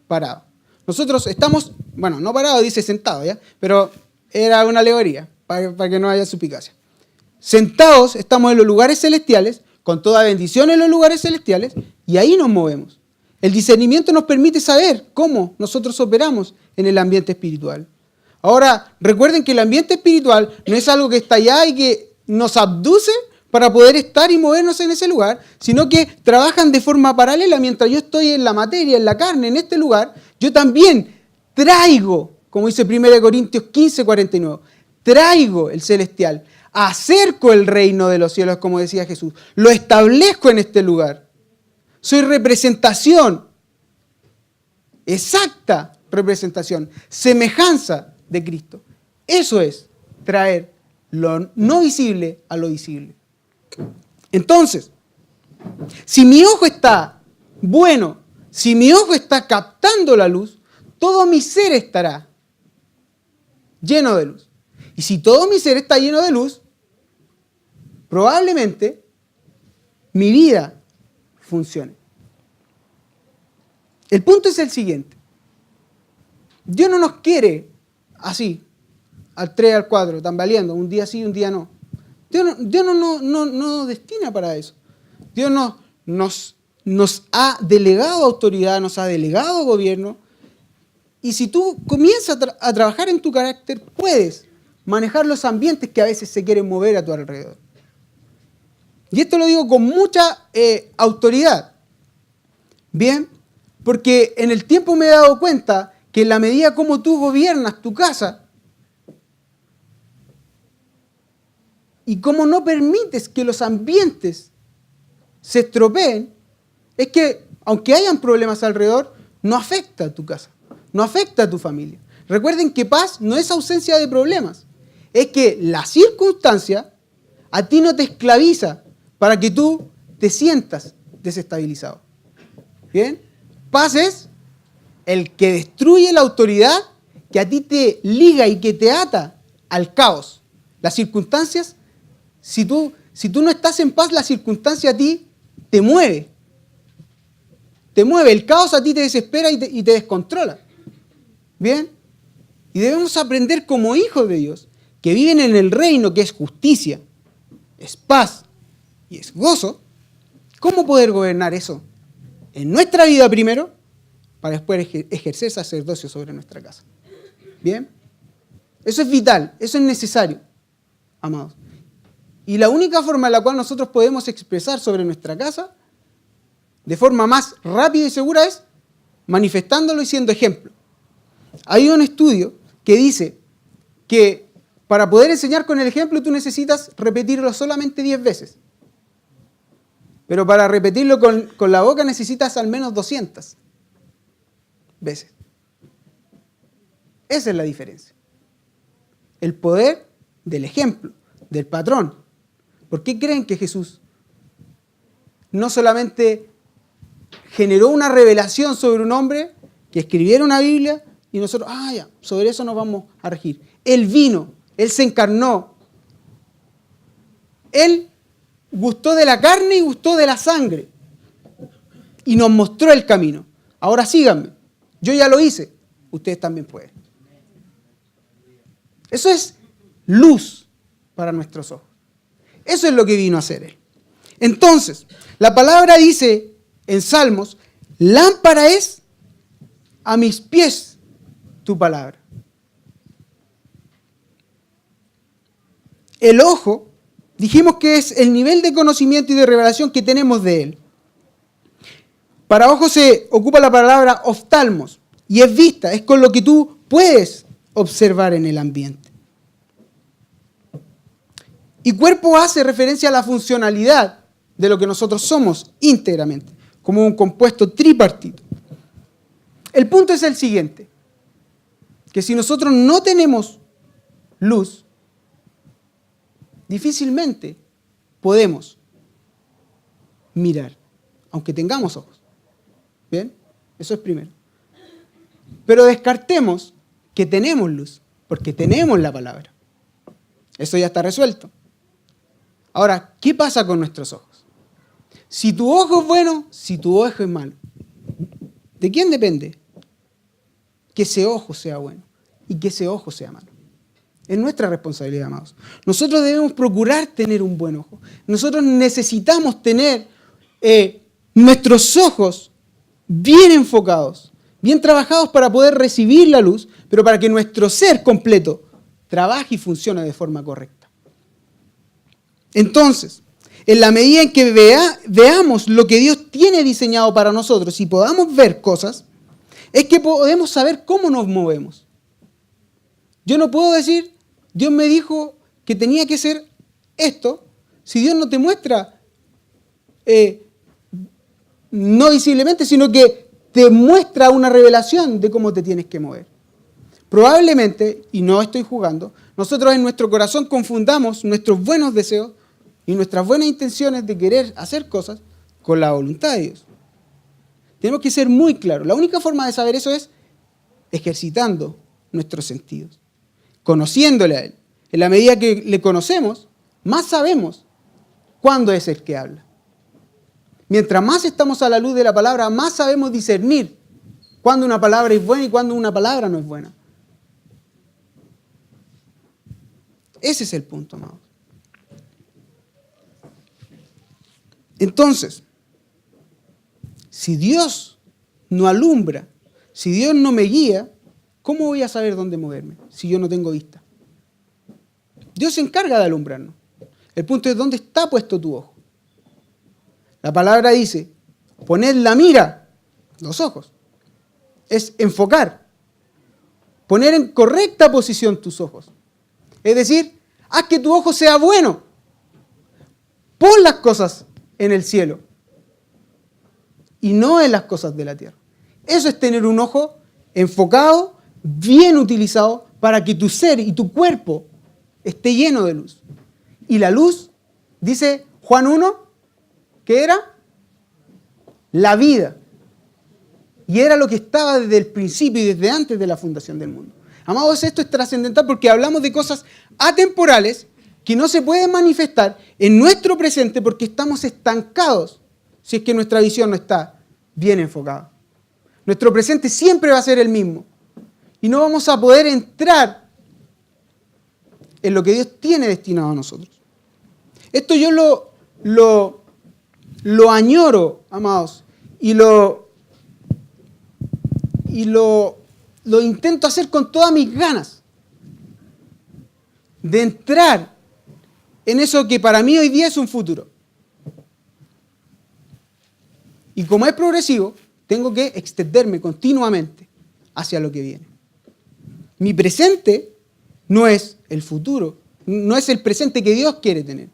parado. Nosotros estamos, bueno, no parado, dice sentado, ¿ya? Pero era una alegoría, para que no haya suspicacia. Sentados estamos en los lugares celestiales, con toda bendición en los lugares celestiales, y ahí nos movemos. El discernimiento nos permite saber cómo nosotros operamos en el ambiente espiritual. Ahora, recuerden que el ambiente espiritual no es algo que está allá y que nos abduce para poder estar y movernos en ese lugar, sino que trabajan de forma paralela. Mientras yo estoy en la materia, en la carne, en este lugar, yo también traigo, como dice 1 Corintios 15, 49, traigo el celestial, acerco el reino de los cielos, como decía Jesús, lo establezco en este lugar. Soy representación, exacta representación, semejanza de Cristo. Eso es traer lo no visible a lo visible. Entonces, si mi ojo está bueno, si mi ojo está captando la luz, todo mi ser estará lleno de luz. Y si todo mi ser está lleno de luz, probablemente mi vida funcione. El punto es el siguiente. Dios no nos quiere así, al 3, al 4, tambaleando, un día sí, un día no. Dios no nos destina para eso. Dios nos ha delegado autoridad, nos ha delegado gobierno. Y si tú comienzas a trabajar en tu carácter, puedes manejar los ambientes que a veces se quieren mover a tu alrededor. Y esto lo digo con mucha autoridad. Bien, porque en el tiempo me he dado cuenta que en la medida como tú gobiernas tu casa y como no permites que los ambientes se estropeen, es que aunque hayan problemas alrededor, no afecta a tu casa, no afecta a tu familia. Recuerden que paz no es ausencia de problemas, es que la circunstancia a ti no te esclaviza para que tú te sientas desestabilizado. ¿Bien? Paz es el que destruye la autoridad que a ti te liga y que te ata al caos. Las circunstancias, si tú no estás en paz, la circunstancia a ti te mueve. Te mueve. El caos a ti te desespera y te descontrola. ¿Bien? Y debemos aprender como hijos de Dios, que viven en el reino que es justicia, es paz y es gozo, ¿cómo poder gobernar eso? En nuestra vida primero, para después ejercer sacerdocio sobre nuestra casa. ¿Bien? Eso es vital, eso es necesario, amados. Y la única forma en la cual nosotros podemos expresar sobre nuestra casa, de forma más rápida y segura, es manifestándolo y siendo ejemplo. Hay un estudio que dice que para poder enseñar con el ejemplo tú necesitas repetirlo solamente 10 veces. Pero para repetirlo con la boca necesitas al menos 200 veces. Esa es la diferencia. El poder del ejemplo, del patrón. ¿Por qué creen que Jesús no solamente generó una revelación sobre un hombre que escribiera una Biblia y nosotros, ya, sobre eso nos vamos a regir? Él vino, Él se encarnó, Él gustó de la carne y gustó de la sangre y nos mostró el camino. Ahora síganme, yo ya lo hice, ustedes también pueden. Eso es luz para nuestros ojos. Eso es lo que vino a hacer Él. Entonces, la palabra dice en Salmos, lámpara es a mis pies tu palabra. El ojo, dijimos que es el nivel de conocimiento y de revelación que tenemos de Él. Para ojo se ocupa la palabra oftalmos, y es vista, es con lo que tú puedes observar en el ambiente. Y cuerpo hace referencia a la funcionalidad de lo que nosotros somos íntegramente, como un compuesto tripartito. El punto es el siguiente, que si nosotros no tenemos luz, difícilmente podemos mirar, aunque tengamos ojos. ¿Bien? Eso es primero. Pero descartemos que tenemos luz, porque tenemos la palabra. Eso ya está resuelto. Ahora, ¿qué pasa con nuestros ojos? Si tu ojo es bueno, si tu ojo es malo. ¿De quién depende? Que ese ojo sea bueno y que ese ojo sea malo. Es nuestra responsabilidad, amados. Nosotros debemos procurar tener un buen ojo. Nosotros necesitamos tener nuestros ojos bien enfocados, bien trabajados para poder recibir la luz, pero para que nuestro ser completo trabaje y funcione de forma correcta. Entonces, en la medida en que veamos lo que Dios tiene diseñado para nosotros y podamos ver cosas, es que podemos saber cómo nos movemos. Yo no puedo decir, Dios me dijo que tenía que ser esto, si Dios no te muestra, no visiblemente, sino que te muestra una revelación de cómo te tienes que mover. Probablemente, y no estoy jugando, nosotros en nuestro corazón confundamos nuestros buenos deseos y nuestras buenas intenciones de querer hacer cosas con la voluntad de Dios. Tenemos que ser muy claros. La única forma de saber eso es ejercitando nuestros sentidos, conociéndole a Él. En la medida que le conocemos, más sabemos cuándo es el que habla. Mientras más estamos a la luz de la palabra, más sabemos discernir cuándo una palabra es buena y cuándo una palabra no es buena. Ese es el punto, amados. Entonces, si Dios no alumbra, si Dios no me guía, ¿cómo voy a saber dónde moverme si yo no tengo vista? Dios se encarga de alumbrarnos. El punto es dónde está puesto tu ojo. La palabra dice, poned la mira, los ojos. Es enfocar. Poner en correcta posición tus ojos. Es decir, haz que tu ojo sea bueno. Pon las cosas en el cielo y no en las cosas de la tierra. Eso es tener un ojo enfocado, bien utilizado, para que tu ser y tu cuerpo esté lleno de luz. Y la luz, dice Juan 1, ¿qué era? La vida. Y era lo que estaba desde el principio y desde antes de la fundación del mundo. Amados, esto es trascendental porque hablamos de cosas atemporales que no se pueden manifestar en nuestro presente porque estamos estancados si es que nuestra visión no está bien enfocada. Nuestro presente siempre va a ser el mismo y no vamos a poder entrar en lo que Dios tiene destinado a nosotros. Esto yo lo añoro, amados, y lo intento hacer con todas mis ganas de entrar en eso que para mí hoy día es un futuro. Y como es progresivo, tengo que extenderme continuamente hacia lo que viene. Mi presente no es el futuro, no es el presente que Dios quiere tener.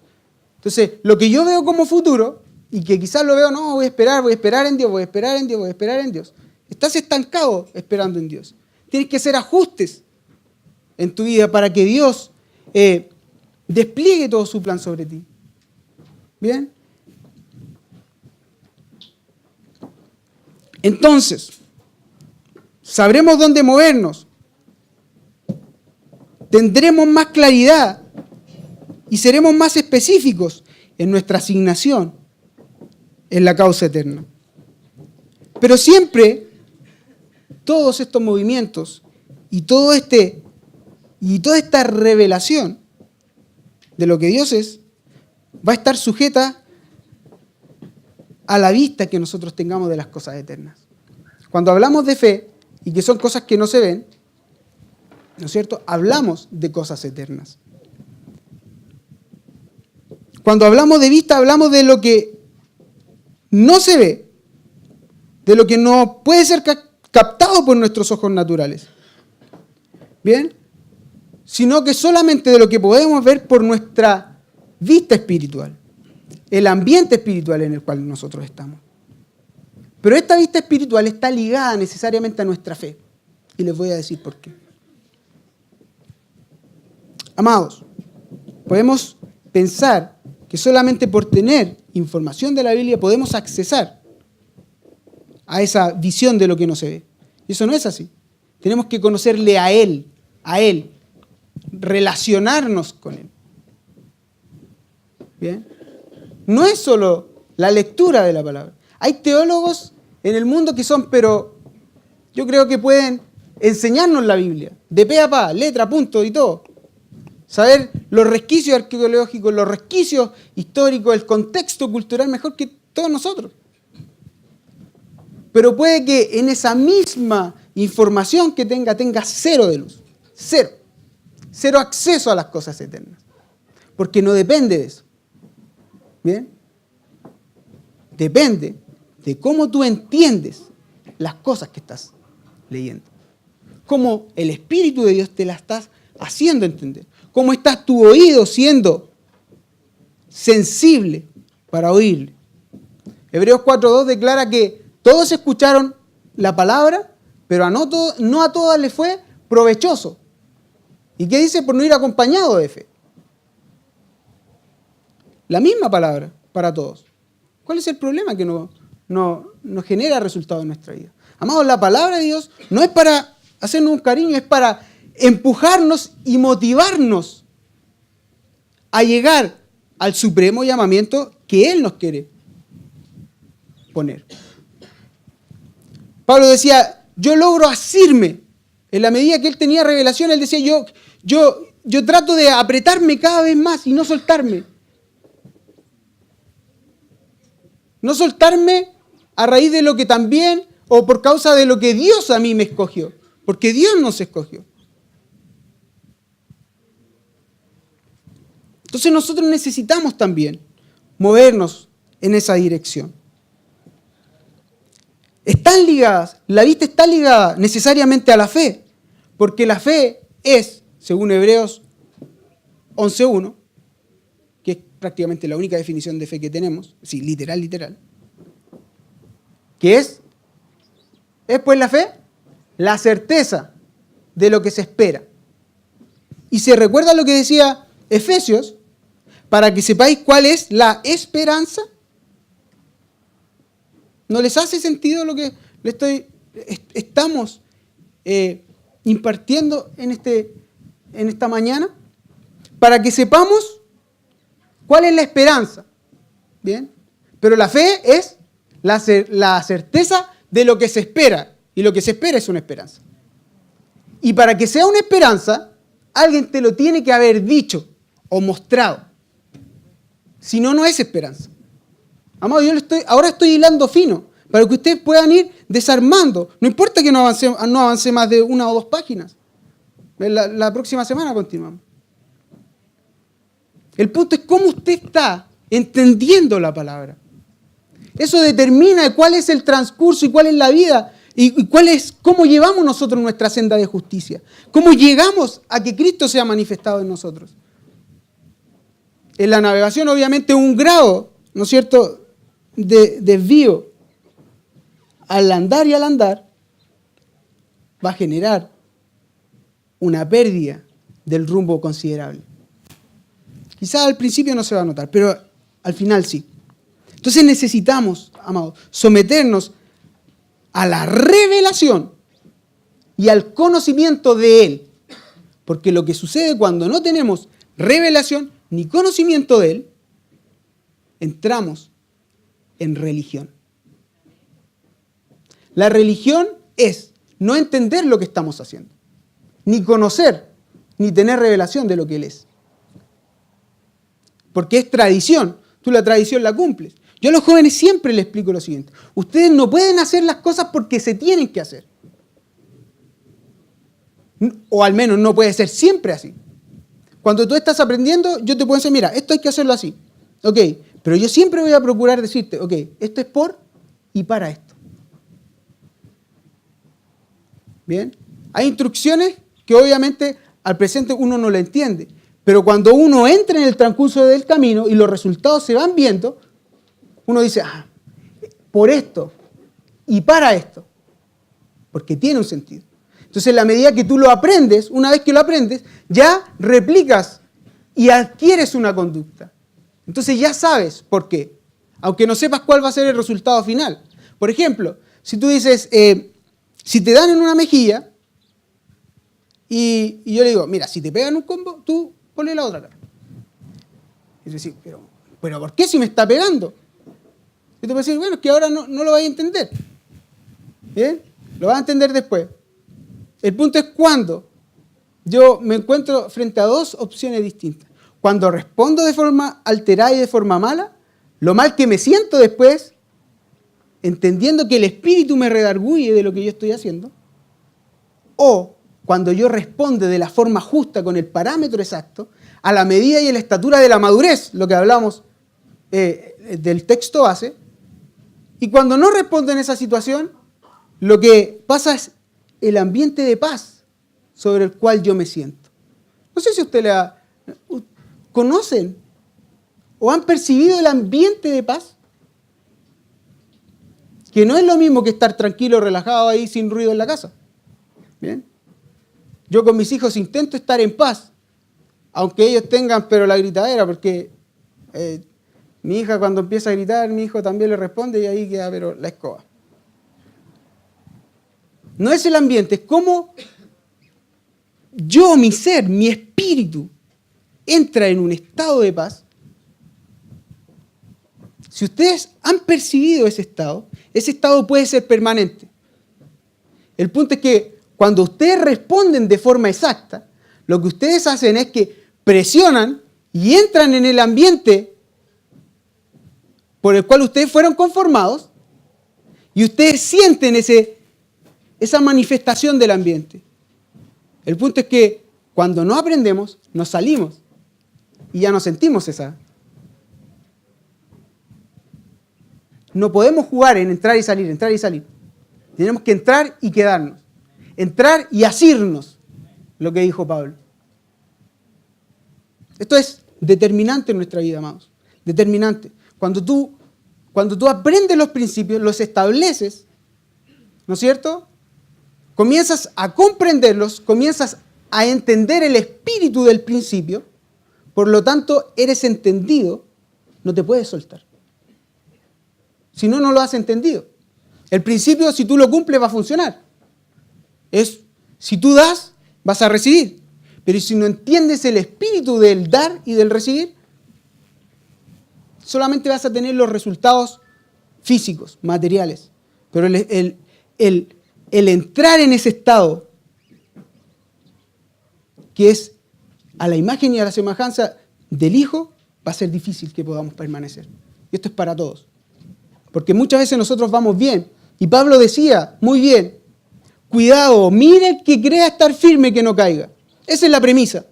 Entonces, lo que yo veo como futuro, y que quizás lo veo, no, voy a esperar en Dios, voy a esperar en Dios. Estás estancado esperando en Dios. Tienes que hacer ajustes en tu vida para que Dios despliegue todo su plan sobre ti. ¿Bien? Entonces, sabremos dónde movernos. Tendremos más claridad y seremos más específicos en nuestra asignación en la causa eterna. Pero siempre todos estos movimientos y toda esta revelación de lo que Dios es va a estar sujeta a la vista que nosotros tengamos de las cosas eternas. Cuando hablamos de fe y que son cosas que no se ven, ¿no es cierto? Hablamos de cosas eternas. Cuando hablamos de vista, hablamos de lo que no se ve, de lo que no puede ser captado por nuestros ojos naturales. ¿Bien? Sino que solamente de lo que podemos ver por nuestra vista espiritual, el ambiente espiritual en el cual nosotros estamos. Pero esta vista espiritual está ligada necesariamente a nuestra fe. Y les voy a decir por qué. Amados, podemos pensar que solamente por tener información de la Biblia podemos accesar a esa visión de lo que no se ve. Y eso no es así. Tenemos que conocerle a Él, relacionarnos con Él. ¿Bien? No es solo la lectura de la palabra. Hay teólogos en el mundo que son, pero yo creo que pueden enseñarnos la Biblia, de pe a pa, letra, punto y todo. Saber los resquicios arqueológicos, los resquicios históricos, el contexto cultural mejor que todos nosotros. Pero puede que en esa misma información que tenga cero de luz. Cero. Cero acceso a las cosas eternas. Porque no depende de eso. ¿Bien? Depende de cómo tú entiendes las cosas que estás leyendo. Cómo el Espíritu de Dios te las estás haciendo entender. Cómo estás tu oído siendo sensible para oírle. Hebreos 4:2 declara que todos escucharon la palabra, pero no a todas les fue provechoso. ¿Y qué dice? Por no ir acompañado de fe. La misma palabra para todos. ¿Cuál es el problema? Que no genera resultados en nuestra vida. Amados, la palabra de Dios no es para hacernos un cariño, es para empujarnos y motivarnos a llegar al supremo llamamiento que Él nos quiere poner. Pablo decía, yo logro asirme. En la medida que él tenía revelación, él decía, yo trato de apretarme cada vez más y no soltarme. No soltarme a raíz de lo que también, o por causa de lo que Dios a mí me escogió. Porque Dios nos escogió. Entonces nosotros necesitamos también movernos en esa dirección. Están ligadas, la vista está ligada necesariamente a la fe, porque la fe es, según Hebreos 11:1, que es prácticamente la única definición de fe que tenemos, sí, literal, que es pues la fe, la certeza de lo que se espera. Y se recuerda lo que decía Efesios, para que sepáis cuál es la esperanza. ¿No les hace sentido lo que estamos impartiendo en esta mañana? Para que sepamos cuál es la esperanza. ¿Bien? Pero la fe es la certeza de lo que se espera. Y lo que se espera es una esperanza. Y para que sea una esperanza, alguien te lo tiene que haber dicho o mostrado. Si no, no es esperanza. Amado, ahora estoy hilando fino para que ustedes puedan ir desarmando. No importa que no avance más de 1 o 2 páginas. La próxima semana continuamos. El punto es cómo usted está entendiendo la palabra. Eso determina cuál es el transcurso y cuál es la vida y cómo llevamos nosotros nuestra senda de justicia. Cómo llegamos a que Cristo sea manifestado en nosotros. En la navegación, obviamente, un grado, ¿no es cierto?, de desvío al andar va a generar una pérdida del rumbo considerable. Quizás al principio no se va a notar, pero al final sí. Entonces necesitamos, amados, someternos a la revelación y al conocimiento de Él. Porque lo que sucede cuando no tenemos revelación ni conocimiento de Él, entramos en religión. La religión es no entender lo que estamos haciendo, ni conocer, ni tener revelación de lo que Él es. Porque es tradición, tú la tradición la cumples. Yo a los jóvenes siempre les explico lo siguiente: ustedes no pueden hacer las cosas porque se tienen que hacer. O al menos no puede ser siempre así. Cuando tú estás aprendiendo, yo te puedo decir, mira, esto hay que hacerlo así. Ok, pero yo siempre voy a procurar decirte, ok, esto es por y para esto. ¿Bien? Hay instrucciones que obviamente al presente uno no la entiende, Pero cuando uno entra en el transcurso del camino y los resultados se van viendo, uno dice, por esto y para esto, porque tiene un sentido. Entonces, en la medida que tú lo aprendes, una vez que lo aprendes, ya replicas y adquieres una conducta. Entonces ya sabes por qué, aunque no sepas cuál va a ser el resultado final. Por ejemplo, si tú dices, si te dan en una mejilla y yo le digo, mira, si te pegan un combo, tú ponle la otra cara. Y tú dices, pero ¿por qué si me está pegando? Y tú vas a decir, bueno, es que ahora no lo vas a entender. ¿Bien? Lo vas a entender después. El punto es cuando yo me encuentro frente a dos opciones distintas. Cuando respondo de forma alterada y de forma mala, lo mal que me siento después, entendiendo que el espíritu me redarguye de lo que yo estoy haciendo, o cuando yo respondo de la forma justa, con el parámetro exacto, a la medida y a la estatura de la madurez, lo que hablamos del texto base, y cuando no respondo en esa situación, lo que pasa es el ambiente de paz sobre el cual yo me siento. No sé si ustedes conocen o han percibido el ambiente de paz, que no es lo mismo que estar tranquilo, relajado ahí sin ruido en la casa. ¿Bien? Yo con mis hijos intento estar en paz, aunque ellos tengan pero la gritadera, porque mi hija cuando empieza a gritar, mi hijo también le responde y ahí queda pero la escoba. No es el ambiente, es cómo yo, mi ser, mi espíritu, entra en un estado de paz. Si ustedes han percibido ese estado puede ser permanente. El punto es que cuando ustedes responden de forma exacta, lo que ustedes hacen es que presionan y entran en el ambiente por el cual ustedes fueron conformados y ustedes sienten esa manifestación del ambiente. El punto es que cuando no aprendemos, nos salimos y ya no sentimos esa. No podemos jugar en entrar y salir, entrar y salir. Tenemos que entrar y quedarnos. Entrar y asirnos, lo que dijo Pablo. Esto es determinante en nuestra vida, amados. Determinante. Cuando tú aprendes los principios, los estableces, ¿no es cierto? Comienzas a comprenderlos, comienzas a entender el espíritu del principio, por lo tanto, eres entendido, no te puedes soltar. Si no, no lo has entendido. El principio, si tú lo cumples, va a funcionar. Si tú das, vas a recibir. Pero si no entiendes el espíritu del dar y del recibir, solamente vas a tener los resultados físicos, materiales. Pero el entrar en ese estado, que es a la imagen y a la semejanza del Hijo, va a ser difícil que podamos permanecer. Y esto es para todos. Porque muchas veces nosotros vamos bien. Y Pablo decía, muy bien, cuidado, mire el que crea estar firme que no caiga. Esa es la premisa.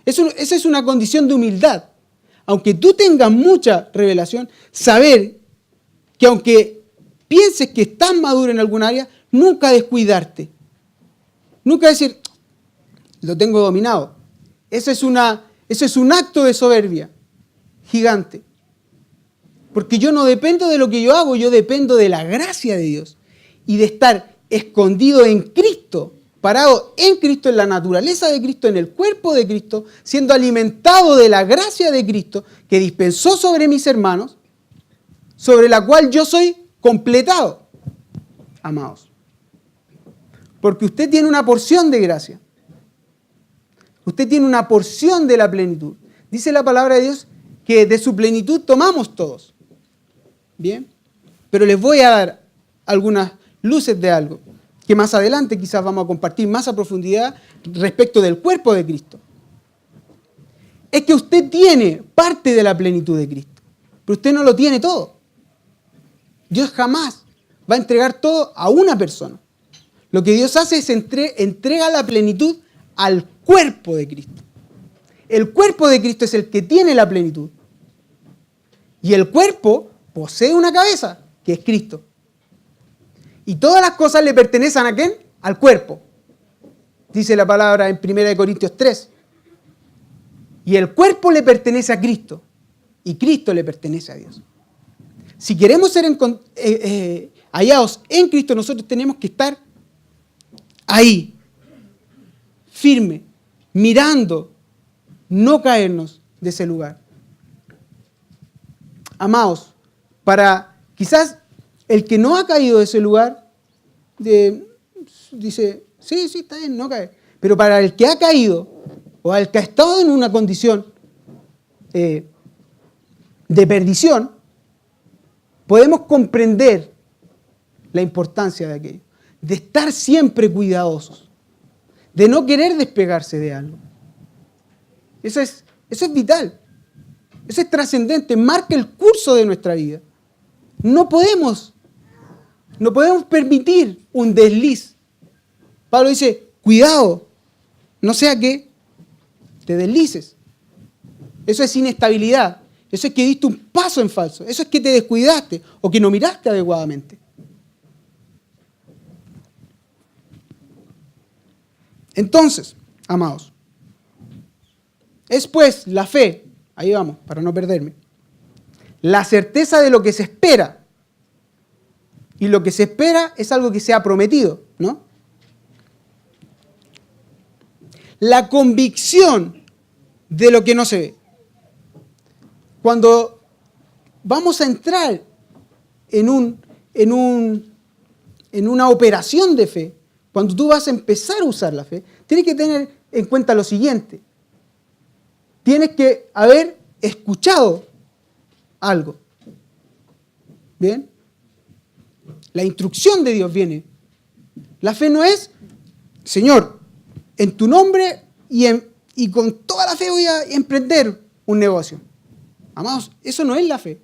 Esa es una condición de humildad. Aunque tú tengas mucha revelación, saber que aunque pienses que estás maduro en algún área, nunca descuidarte. Nunca decir, lo tengo dominado. Ese es un acto de soberbia gigante. Porque yo no dependo de lo que yo hago, yo dependo de la gracia de Dios. Y de estar escondido en Cristo, parado en Cristo, en la naturaleza de Cristo, en el cuerpo de Cristo, siendo alimentado de la gracia de Cristo que dispensó sobre mis hermanos, sobre la cual yo soy completado, amados. Porque usted tiene una porción de gracia. Usted tiene una porción de la plenitud. Dice la palabra de Dios que de su plenitud tomamos todos. Bien, pero les voy a dar algunas luces de algo que más adelante quizás vamos a compartir más a profundidad respecto del cuerpo de Cristo. Es que usted tiene parte de la plenitud de Cristo, pero usted no lo tiene todo. Dios jamás va a entregar todo a una persona. Lo que Dios hace es entrega la plenitud al cuerpo de Cristo. El cuerpo de Cristo es el que tiene la plenitud. Y el cuerpo posee una cabeza, que es Cristo. Y todas las cosas le pertenecen ¿a quién? Al cuerpo. Dice la palabra en 1 Corintios 3. Y el cuerpo le pertenece a Cristo. Y Cristo le pertenece a Dios. Si queremos ser hallados en Cristo, nosotros tenemos que estar ahí, firme, mirando, no caernos de ese lugar. Amados, para quizás el que no ha caído de ese lugar, dice, sí, está bien, no cae. Pero para el que ha caído, o al que ha estado en una condición de perdición, podemos comprender la importancia de aquello, de estar siempre cuidadosos, de no querer despegarse de algo. Eso es vital, eso es trascendente, marca el curso de nuestra vida. No podemos permitir un desliz. Pablo dice, cuidado, no sea que te deslices. Eso es inestabilidad. Eso es que diste un paso en falso. Eso es que te descuidaste o que no miraste adecuadamente. Entonces, amados, es pues la fe, ahí vamos, para no perderme, la certeza de lo que se espera. Y lo que se espera es algo que se ha prometido, ¿no? La convicción de lo que no se ve. Cuando vamos a entrar en una operación de fe, cuando tú vas a empezar a usar la fe, tienes que tener en cuenta lo siguiente. Tienes que haber escuchado algo. ¿Bien? La instrucción de Dios viene. La fe no es, Señor, en tu nombre y con toda la fe voy a emprender un negocio. Amados, eso no es la fe.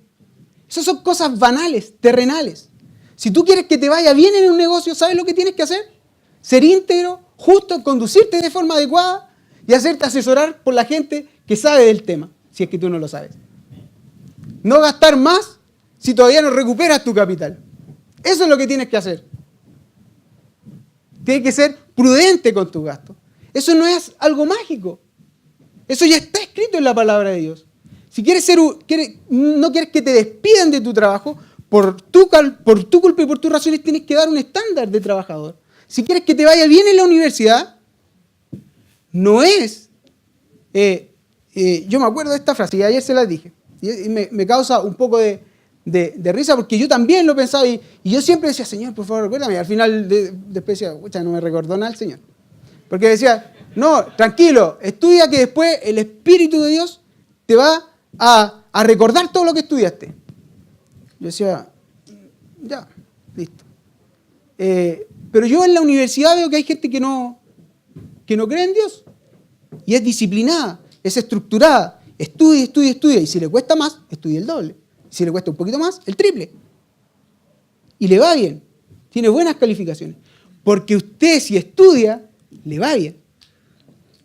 Esas son cosas banales, terrenales. Si tú quieres que te vaya bien en un negocio, ¿sabes lo que tienes que hacer? Ser íntegro, justo, conducirte de forma adecuada y hacerte asesorar por la gente que sabe del tema, si es que tú no lo sabes. No gastar más si todavía no recuperas tu capital. Eso es lo que tienes que hacer. Tienes que ser prudente con tus gastos. Eso no es algo mágico. Eso ya está escrito en la palabra de Dios. Si no quieres que te despidan de tu trabajo, por tu culpa y por tus razones tienes que dar un estándar de trabajador. Si quieres que te vaya bien en la universidad, no es... yo me acuerdo de esta frase y ayer se la dije. Y me causa un poco de risa porque yo también lo pensaba y yo siempre decía, Señor, por favor, recuérdame. Y al final después decía, pucha, no me recordó nada el Señor. Porque decía, no, tranquilo, estudia que después el Espíritu de Dios te va a recordar todo lo que estudiaste. Yo decía, ya, listo. Pero yo en la universidad veo que hay gente que no cree en Dios. Y es disciplinada, es estructurada. Estudia. Y si le cuesta más, estudia el doble. Si le cuesta un poquito más, el triple. Y le va bien. Tiene buenas calificaciones. Porque usted, si estudia, le va bien.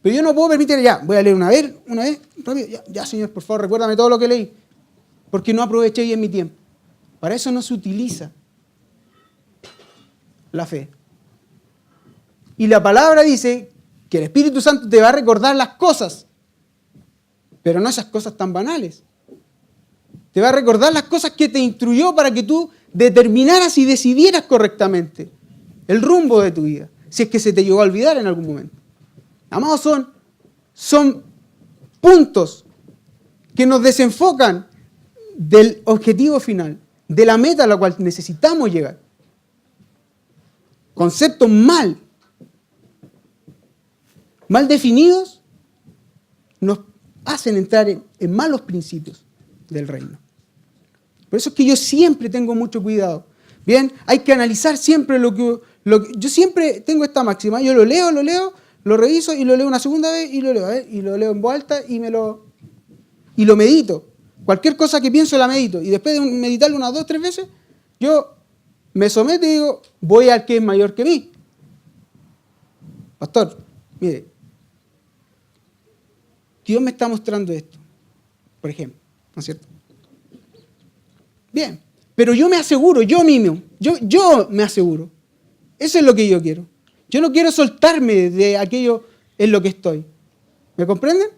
Pero yo no puedo permitir, ya, voy a leer una vez, rápido. Ya, Señor, por favor, recuérdame todo lo que leí. Porque no aproveché bien mi tiempo. Para eso no se utiliza la fe. Y la palabra dice que el Espíritu Santo te va a recordar las cosas, pero no esas cosas tan banales. Te va a recordar las cosas que te instruyó para que tú determinaras y decidieras correctamente el rumbo de tu vida, si es que se te llegó a olvidar en algún momento. Amados, son puntos que nos desenfocan del objetivo final, de la meta a la cual necesitamos llegar. Conceptos mal definidos nos hacen entrar en malos principios del reino. Por eso es que yo siempre tengo mucho cuidado. Bien, hay que analizar siempre lo que yo siempre tengo esta máxima. Yo lo leo, lo reviso y lo leo una segunda vez y lo leo, y lo leo en voz alta y lo medito. Cualquier cosa que pienso la medito. Y después de meditarlo unas 2 o 3 veces, yo me someto y digo, voy al que es mayor que mí. Pastor, mire, Dios me está mostrando esto, por ejemplo, ¿no es cierto? Bien, pero yo me aseguro, yo mismo, yo me aseguro. Eso es lo que yo quiero. Yo no quiero soltarme de aquello en lo que estoy. ¿Me comprenden?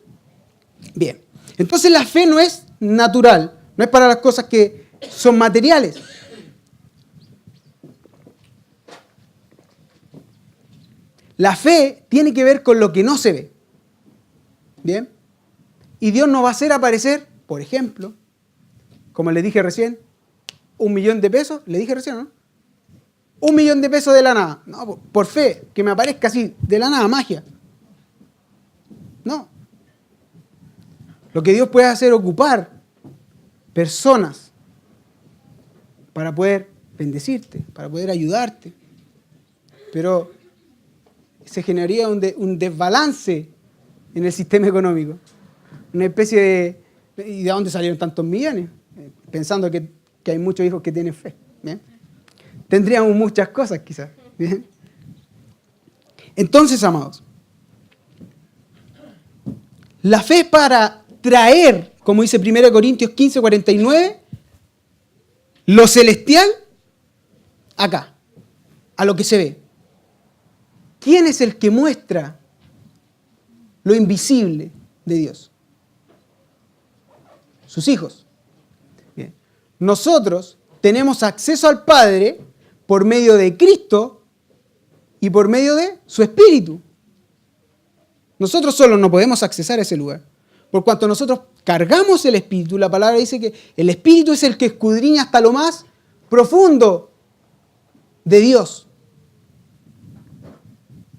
Bien, entonces la fe no es natural, no es para las cosas que son materiales. La fe tiene que ver con lo que no se ve. Bien, y Dios no va a hacer aparecer, por ejemplo, como le dije recién, 1 millón de pesos, le dije recién, ¿no? 1 millón de pesos de la nada. No, por fe, que me aparezca así, de la nada, magia. No. Lo que Dios puede hacer es ocupar personas para poder bendecirte, para poder ayudarte. Pero se generaría un desbalance en el sistema económico. Una especie de... ¿Y de dónde salieron tantos millones? Pensando que hay muchos hijos que tienen fe. ¿Bien? Tendríamos muchas cosas quizás. ¿Bien? Entonces, amados, la fe es para traer, como dice 1 Corintios 15, 49, lo celestial acá, a lo que se ve. ¿Quién es el que muestra lo invisible de Dios? Sus hijos. Bien. Nosotros tenemos acceso al Padre por medio de Cristo y por medio de su Espíritu. Nosotros solos no podemos accesar a ese lugar. Por cuanto nosotros cargamos el Espíritu, la palabra dice que el Espíritu es el que escudriña hasta lo más profundo de Dios.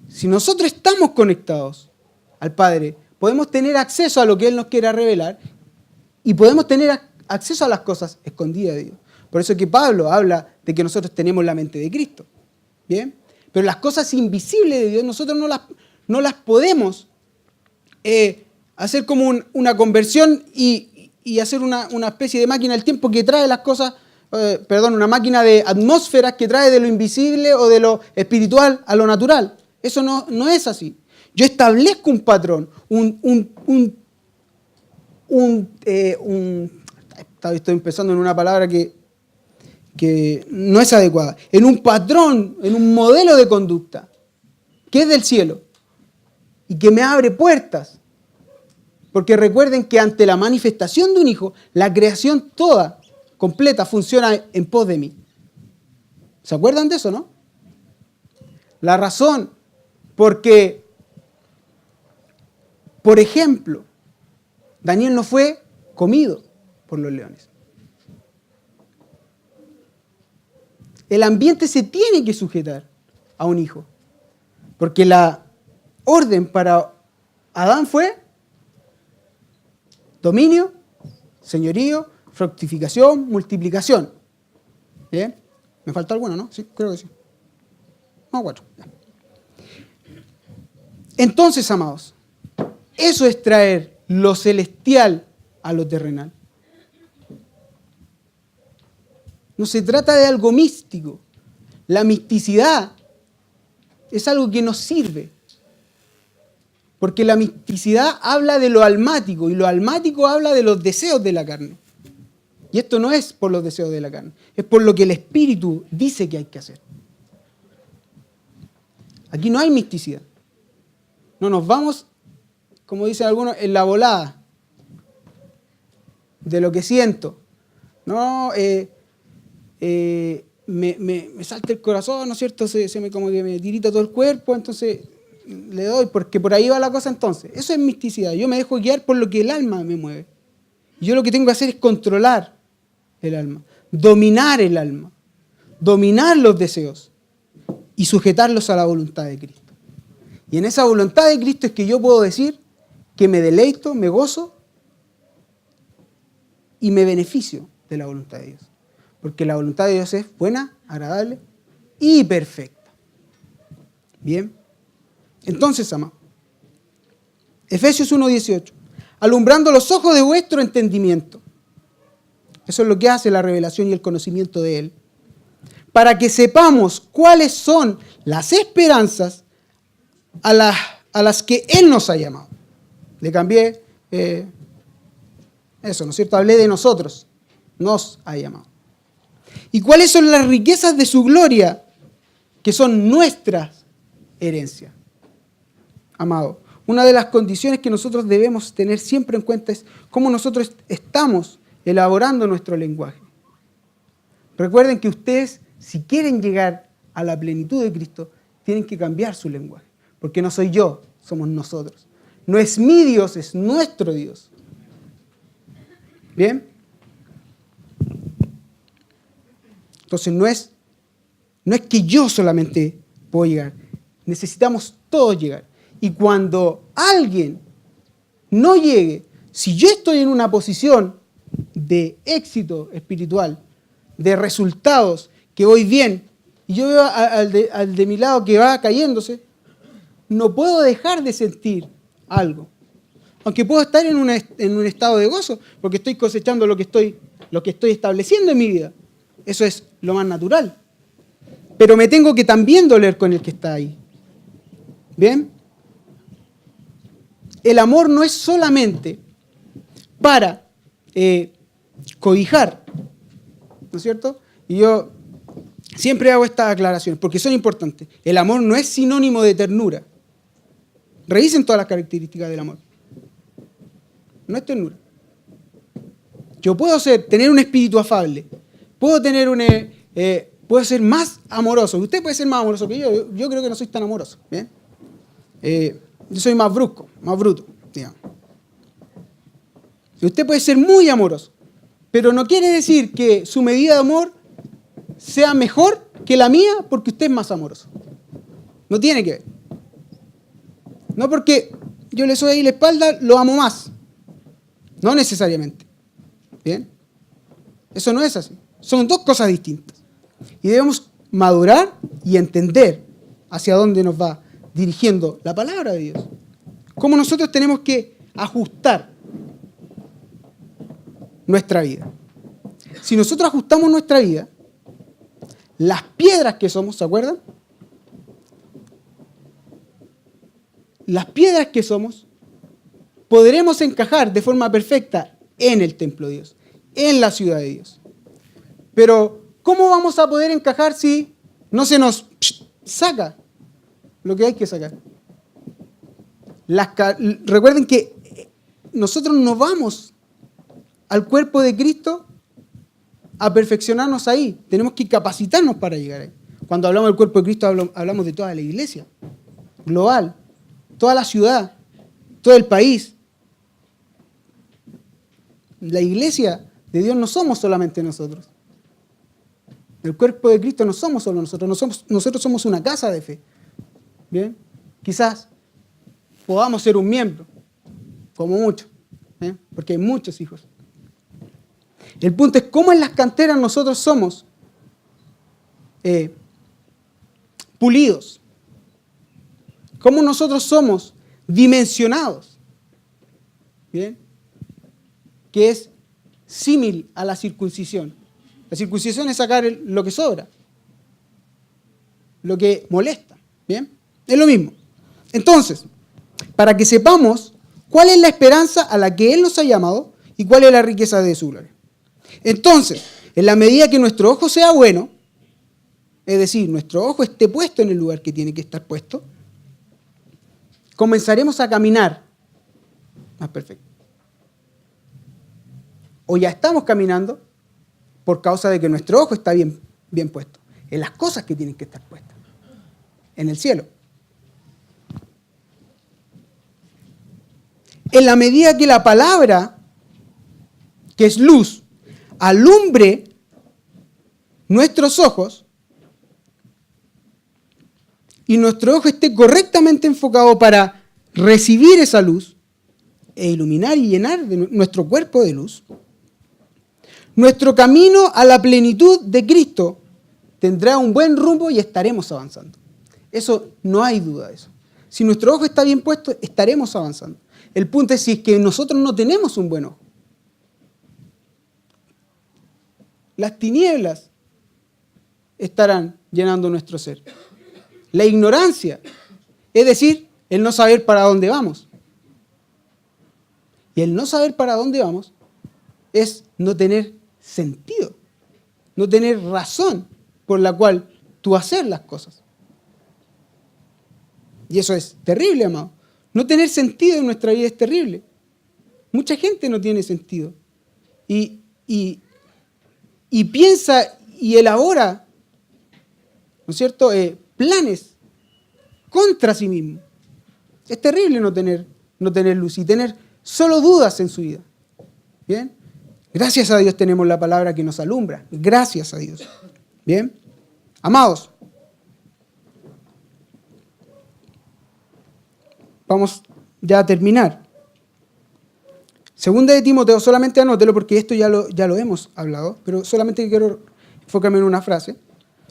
Si nosotros estamos conectados al Padre, podemos tener acceso a lo que Él nos quiera revelar y podemos tener acceso a las cosas escondidas de Dios. Por eso es que Pablo habla de que nosotros tenemos la mente de Cristo. ¿Bien? Pero las cosas invisibles de Dios nosotros no las podemos hacer como una conversión y hacer una especie de máquina del tiempo que trae las cosas, una máquina de atmósferas que trae de lo invisible o de lo espiritual a lo natural. Eso no es así. Yo establezco un patrón, estoy pensando en una palabra que no es adecuada, en un patrón, en un modelo de conducta que es del cielo y que me abre puertas. Porque recuerden que ante la manifestación de un hijo, la creación toda, completa, funciona en pos de mí. ¿Se acuerdan de eso, no? La razón, porque, por ejemplo, Daniel no fue comido por los leones. El ambiente se tiene que sujetar a un hijo. Porque la orden para Adán fue dominio, señorío, fructificación, multiplicación. ¿Bien? ¿Me falta alguna, no? Sí, creo que sí. No, 4. Entonces, amados, eso es traer lo celestial a lo terrenal. No se trata de algo místico. La misticidad es algo que nos sirve. Porque la misticidad habla de lo almático y lo almático habla de los deseos de la carne. Y esto no es por los deseos de la carne, es por lo que el Espíritu dice que hay que hacer. Aquí no hay misticidad. No nos vamos, como dicen algunos, en la volada de lo que siento. No, me salta el corazón, ¿no es cierto? Como que me tirita todo el cuerpo, entonces le doy, porque por ahí va la cosa entonces. Eso es misticidad. Yo me dejo guiar por lo que el alma me mueve. Yo lo que tengo que hacer es controlar el alma, dominar el alma, dominar los deseos y sujetarlos a la voluntad de Cristo. Y en esa voluntad de Cristo es que yo puedo decir que me deleito, me gozo y me beneficio de la voluntad de Dios. Porque la voluntad de Dios es buena, agradable y perfecta. Bien. Entonces, amados, Efesios 1:18, alumbrando los ojos de vuestro entendimiento. Eso es lo que hace la revelación y el conocimiento de Él. Para que sepamos cuáles son las esperanzas a las que Él nos ha llamado. Le cambié eso, ¿no es cierto? Hablé de nosotros. Nos ha llamado. ¿Y cuáles son las riquezas de su gloria, que son nuestras herencias? Amado, una de las condiciones que nosotros debemos tener siempre en cuenta es cómo nosotros estamos elaborando nuestro lenguaje. Recuerden que ustedes, si quieren llegar a la plenitud de Cristo, tienen que cambiar su lenguaje. Porque no soy yo, somos nosotros. No es mi Dios, es nuestro Dios. ¿Bien? Entonces no es que yo solamente puedo llegar. Necesitamos todos llegar. Y cuando alguien no llegue, si yo estoy en una posición de éxito espiritual, de resultados, que voy bien, y yo veo al de mi lado que va cayéndose, no puedo dejar de sentir algo. Aunque puedo estar en un estado de gozo, porque estoy cosechando lo que estoy estableciendo en mi vida. Eso es lo más natural. Pero me tengo que también doler con el que está ahí. ¿Bien? El amor no es solamente para cobijar, ¿no es cierto? Y yo siempre hago estas aclaraciones porque son importantes. El amor no es sinónimo de ternura. Revisen todas las características del amor. No es ternura. Yo puedo tener un espíritu afable, puedo ser más amoroso. Usted puede ser más amoroso que yo. Yo creo que no soy tan amoroso. ¿Bien? Yo soy más brusco, más bruto, digamos. Usted puede ser muy amoroso, pero no quiere decir que su medida de amor sea mejor que la mía porque usted es más amoroso. No tiene que ver. No porque yo le soy ahí la espalda, lo amo más. No necesariamente. ¿Bien? Eso no es así. Son dos cosas distintas. Y debemos madurar y entender hacia dónde nos va dirigiendo la palabra de Dios. Cómo nosotros tenemos que ajustar nuestra vida. Si nosotros ajustamos nuestra vida, las piedras que somos, ¿se acuerdan? Las piedras que somos, podremos encajar de forma perfecta en el templo de Dios, en la ciudad de Dios. Pero, ¿cómo vamos a poder encajar si no se nos saca lo que hay que sacar? Recuerden que nosotros no vamos al cuerpo de Cristo a perfeccionarnos ahí. Tenemos que capacitarnos para llegar ahí. Cuando hablamos del cuerpo de Cristo hablamos de toda la iglesia global, toda la ciudad, todo el país. La iglesia de Dios no somos solamente nosotros. El cuerpo de Cristo no somos solo nosotros. Nosotros somos una casa de fe. ¿Bien? Quizás podamos ser un miembro, como mucho, porque hay muchos hijos. El punto es cómo en las canteras nosotros somos pulidos, cómo nosotros somos dimensionados, ¿bien? Que es símil a la circuncisión. La circuncisión es sacar lo que sobra, lo que molesta, ¿bien? Es lo mismo. Entonces, para que sepamos cuál es la esperanza a la que Él nos ha llamado y cuál es la riqueza de su gloria. Entonces, en la medida que nuestro ojo sea bueno, es decir, nuestro ojo esté puesto en el lugar que tiene que estar puesto, comenzaremos a caminar más perfecto. O ya estamos caminando por causa de que nuestro ojo está bien puesto en las cosas que tienen que estar puestas, en el cielo. En la medida que la palabra, que es luz, alumbre nuestros ojos y nuestro ojo esté correctamente enfocado para recibir esa luz e iluminar y llenar nuestro cuerpo de luz, nuestro camino a la plenitud de Cristo tendrá un buen rumbo y estaremos avanzando. Eso no hay duda de eso. Si nuestro ojo está bien puesto, estaremos avanzando. El punto es si es que nosotros no tenemos un buen ojo. Las tinieblas estarán llenando nuestro ser. La ignorancia, es decir, el no saber para dónde vamos. Y el no saber para dónde vamos es no tener sentido, no tener razón por la cual tú hacer las cosas. Y eso es terrible, amado. No tener sentido en nuestra vida es terrible. Mucha gente no tiene sentido. Y piensa y elabora, ¿no es cierto?, planes contra sí mismo. Es terrible no tener luz y tener solo dudas en su vida. ¿Bien? Gracias a Dios tenemos la palabra que nos alumbra. Gracias a Dios. ¿Bien? Amados, vamos ya a terminar. Segunda de Timoteo, solamente anótelo porque esto ya lo hemos hablado, pero solamente quiero enfocarme en una frase.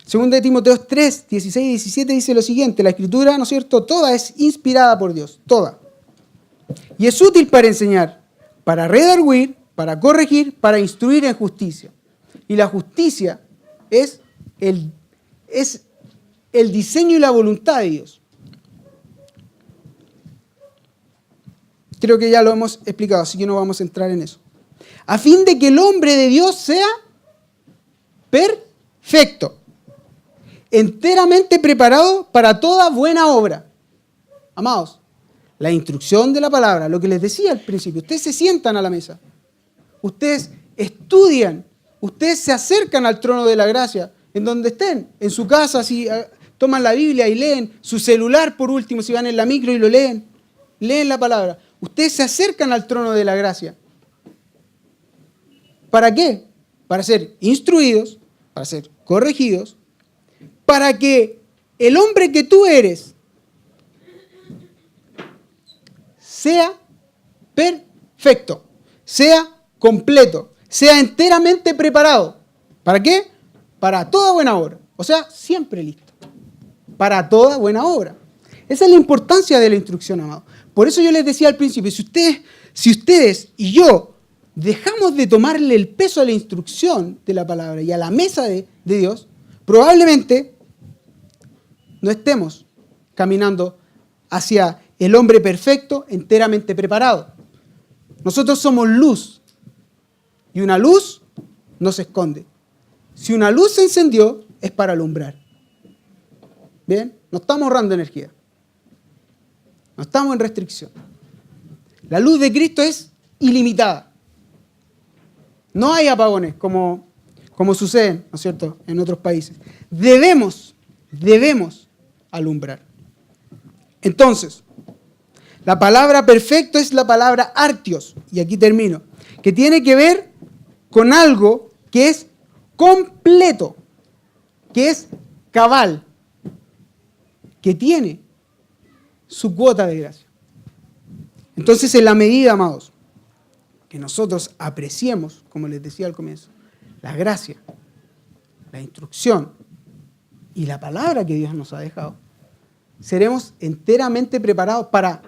Segunda de Timoteo 3, 16 y 17 dice lo siguiente: la Escritura, ¿no es cierto?, toda es inspirada por Dios, toda. Y es útil para enseñar, para redarguir, para corregir, para instruir en justicia. Y la justicia es el diseño y la voluntad de Dios. Creo que ya lo hemos explicado, así que no vamos a entrar en eso. A fin de que el hombre de Dios sea perfecto, enteramente preparado para toda buena obra. Amados, la instrucción de la palabra, lo que les decía al principio, ustedes se sientan a la mesa, ustedes estudian, ustedes se acercan al trono de la gracia, en donde estén, en su casa, si toman la Biblia y leen, su celular por último, si van en la micro y lo leen la palabra. Ustedes se acercan al trono de la gracia. ¿Para qué? Para ser instruidos, para ser corregidos, para que el hombre que tú eres sea perfecto, sea completo, sea enteramente preparado. ¿Para qué? Para toda buena obra. O sea, siempre listo. Para toda buena obra. Esa es la importancia de la instrucción, amado. Por eso yo les decía al principio, si ustedes y yo dejamos de tomarle el peso a la instrucción de la palabra y a la mesa de Dios, probablemente no estemos caminando hacia el hombre perfecto, enteramente preparado. Nosotros somos luz y una luz no se esconde. Si una luz se encendió, es para alumbrar. ¿Bien? No estamos ahorrando energía. No estamos en restricción. La luz de Cristo es ilimitada. No hay apagones como suceden, ¿no es cierto?, en otros países. Debemos alumbrar. Entonces, la palabra perfecto es la palabra artios, y aquí termino, que tiene que ver con algo que es completo, que es cabal, que tiene su cuota de gracia. Entonces, en la medida, amados, que nosotros apreciemos, como les decía al comienzo, la gracia, la instrucción y la palabra que Dios nos ha dejado, seremos enteramente preparados ¿para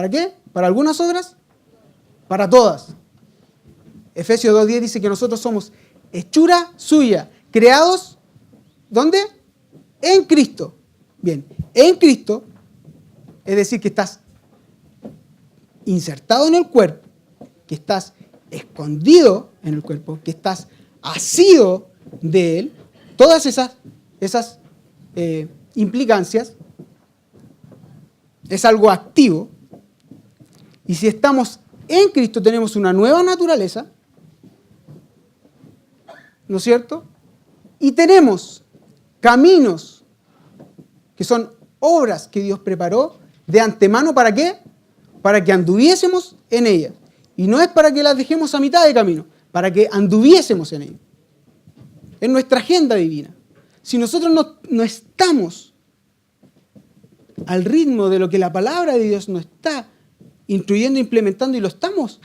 qué? ¿Para algunas obras? Para todas. Efesios 2:10 dice que nosotros somos hechura suya, creados, ¿dónde? En Cristo. Bien, en Cristo, es decir, que estás insertado en el cuerpo, que estás escondido en el cuerpo, que estás asido de Él, todas esas implicancias, es algo activo. Y si estamos en Cristo, tenemos una nueva naturaleza, ¿no es cierto? Y tenemos caminos que son obras que Dios preparó de antemano. ¿Para qué? Para que anduviésemos en ellas. Y no es para que las dejemos a mitad de camino, para que anduviésemos en ellas. Es nuestra agenda divina. Si nosotros no estamos al ritmo de lo que la palabra de Dios nos está instruyendo, implementando, y lo estamos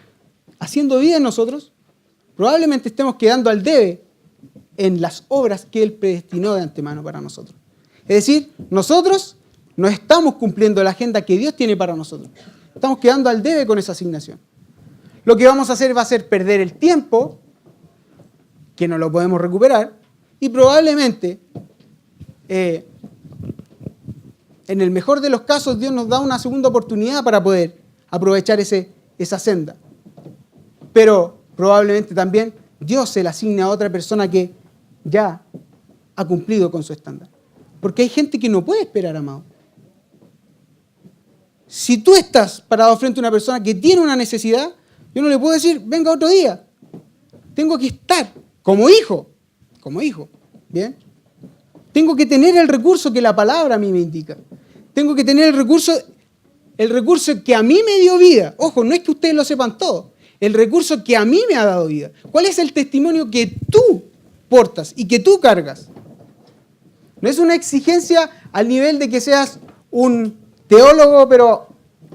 haciendo vida en nosotros, probablemente estemos quedando al debe en las obras que Él predestinó de antemano para nosotros. Es decir, nosotros no estamos cumpliendo la agenda que Dios tiene para nosotros. Estamos quedando al debe con esa asignación. Lo que vamos a hacer va a ser perder el tiempo, que no lo podemos recuperar, y probablemente, en el mejor de los casos, Dios nos da una segunda oportunidad para poder aprovechar esa senda. Pero probablemente también Dios se la asigne a otra persona que ya ha cumplido con su estándar. Porque hay gente que no puede esperar, amado. si tú estás parado frente a una persona que tiene una necesidad, yo no le puedo decir, venga otro día. Tengo que estar como hijo, ¿bien? Tengo que tener el recurso que la palabra a mí me indica. Tengo que tener el recurso que a mí me dio vida. Ojo, no es que ustedes lo sepan todo. El recurso que a mí me ha dado vida. ¿Cuál es el testimonio que tú portas y que tú cargas? No es una exigencia al nivel de que seas un teólogo, pero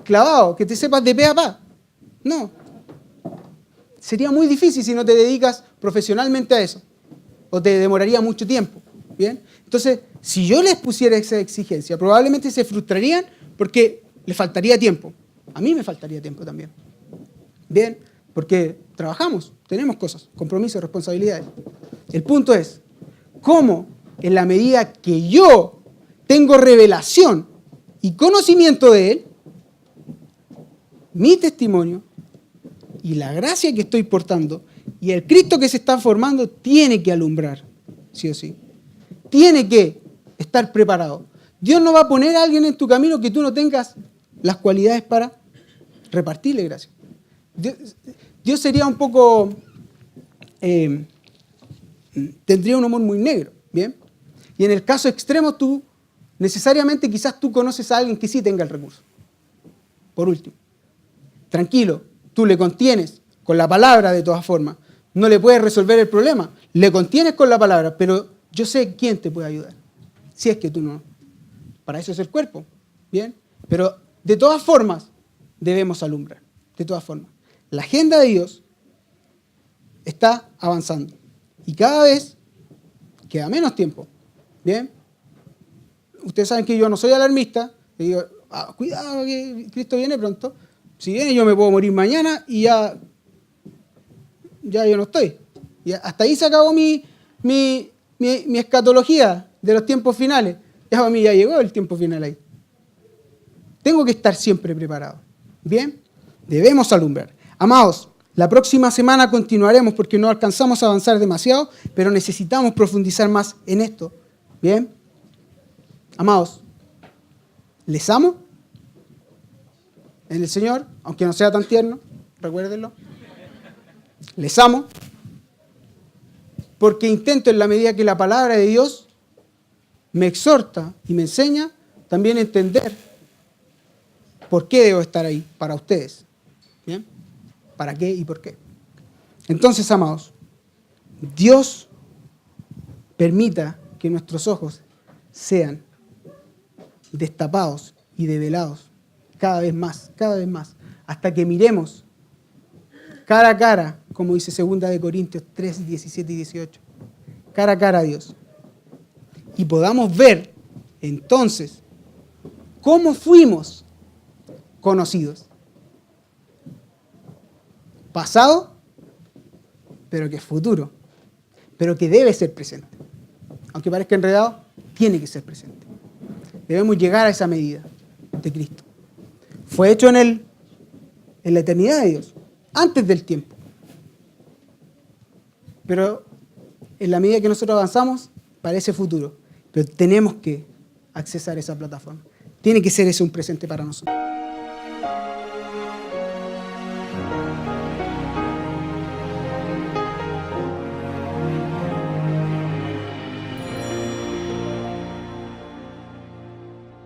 clavado, que te sepas de pe a pa. No. Sería muy difícil si no te dedicas profesionalmente a eso. O te demoraría mucho tiempo. ¿Bien? Entonces, si yo les pusiera esa exigencia, probablemente se frustrarían porque les faltaría tiempo. A mí me faltaría tiempo también. ¿Bien? Porque trabajamos, tenemos cosas, compromisos, responsabilidades. El punto es, ¿cómo en la medida que yo tengo revelación y conocimiento de Él, mi testimonio y la gracia que estoy portando y el Cristo que se está formando tiene que alumbrar, sí o sí? Tiene que estar preparado. Dios no va a poner a alguien en tu camino que tú no tengas las cualidades para repartirle gracia. Dios sería un poco... tendría un humor muy negro, ¿bien? Y en el caso extremo tú, necesariamente quizás tú conoces a alguien que sí tenga el recurso. Por último, tranquilo, tú le contienes con la palabra de todas formas. No le puedes resolver el problema, le contienes con la palabra, pero yo sé quién te puede ayudar. Si es que tú no. Para eso es el cuerpo, ¿bien? Pero de todas formas debemos alumbrar, de todas formas. La agenda de Dios está avanzando y cada vez queda menos tiempo, ¿bien? Ustedes saben que yo no soy alarmista, y digo, cuidado que Cristo viene pronto. Si viene yo me puedo morir mañana y ya yo no estoy. Y hasta ahí se acabó mi escatología de los tiempos finales. Ya para mí ya llegó el tiempo final ahí. Tengo que estar siempre preparado. ¿Bien? Debemos alumbrar. Amados, la próxima semana continuaremos porque no alcanzamos a avanzar demasiado, pero necesitamos profundizar más en esto. ¿Bien? Amados, les amo en el Señor, aunque no sea tan tierno, recuérdenlo. Les amo porque intento en la medida que la palabra de Dios me exhorta y me enseña también entender por qué debo estar ahí para ustedes. ¿Bien? ¿Para qué y por qué? Entonces, amados, Dios permita que nuestros ojos sean destapados y develados cada vez más, hasta que miremos cara a cara, como dice 2 de Corintios 3, 17 y 18, cara a cara a Dios. Y podamos ver entonces cómo fuimos conocidos. Pasado, pero que es futuro, pero que debe ser presente. Aunque parezca enredado, tiene que ser presente. Debemos llegar a esa medida de Cristo. Fue hecho en la eternidad de Dios, antes del tiempo. Pero en la medida que nosotros avanzamos, parece futuro. Pero tenemos que accesar esa plataforma. Tiene que ser eso un presente para nosotros.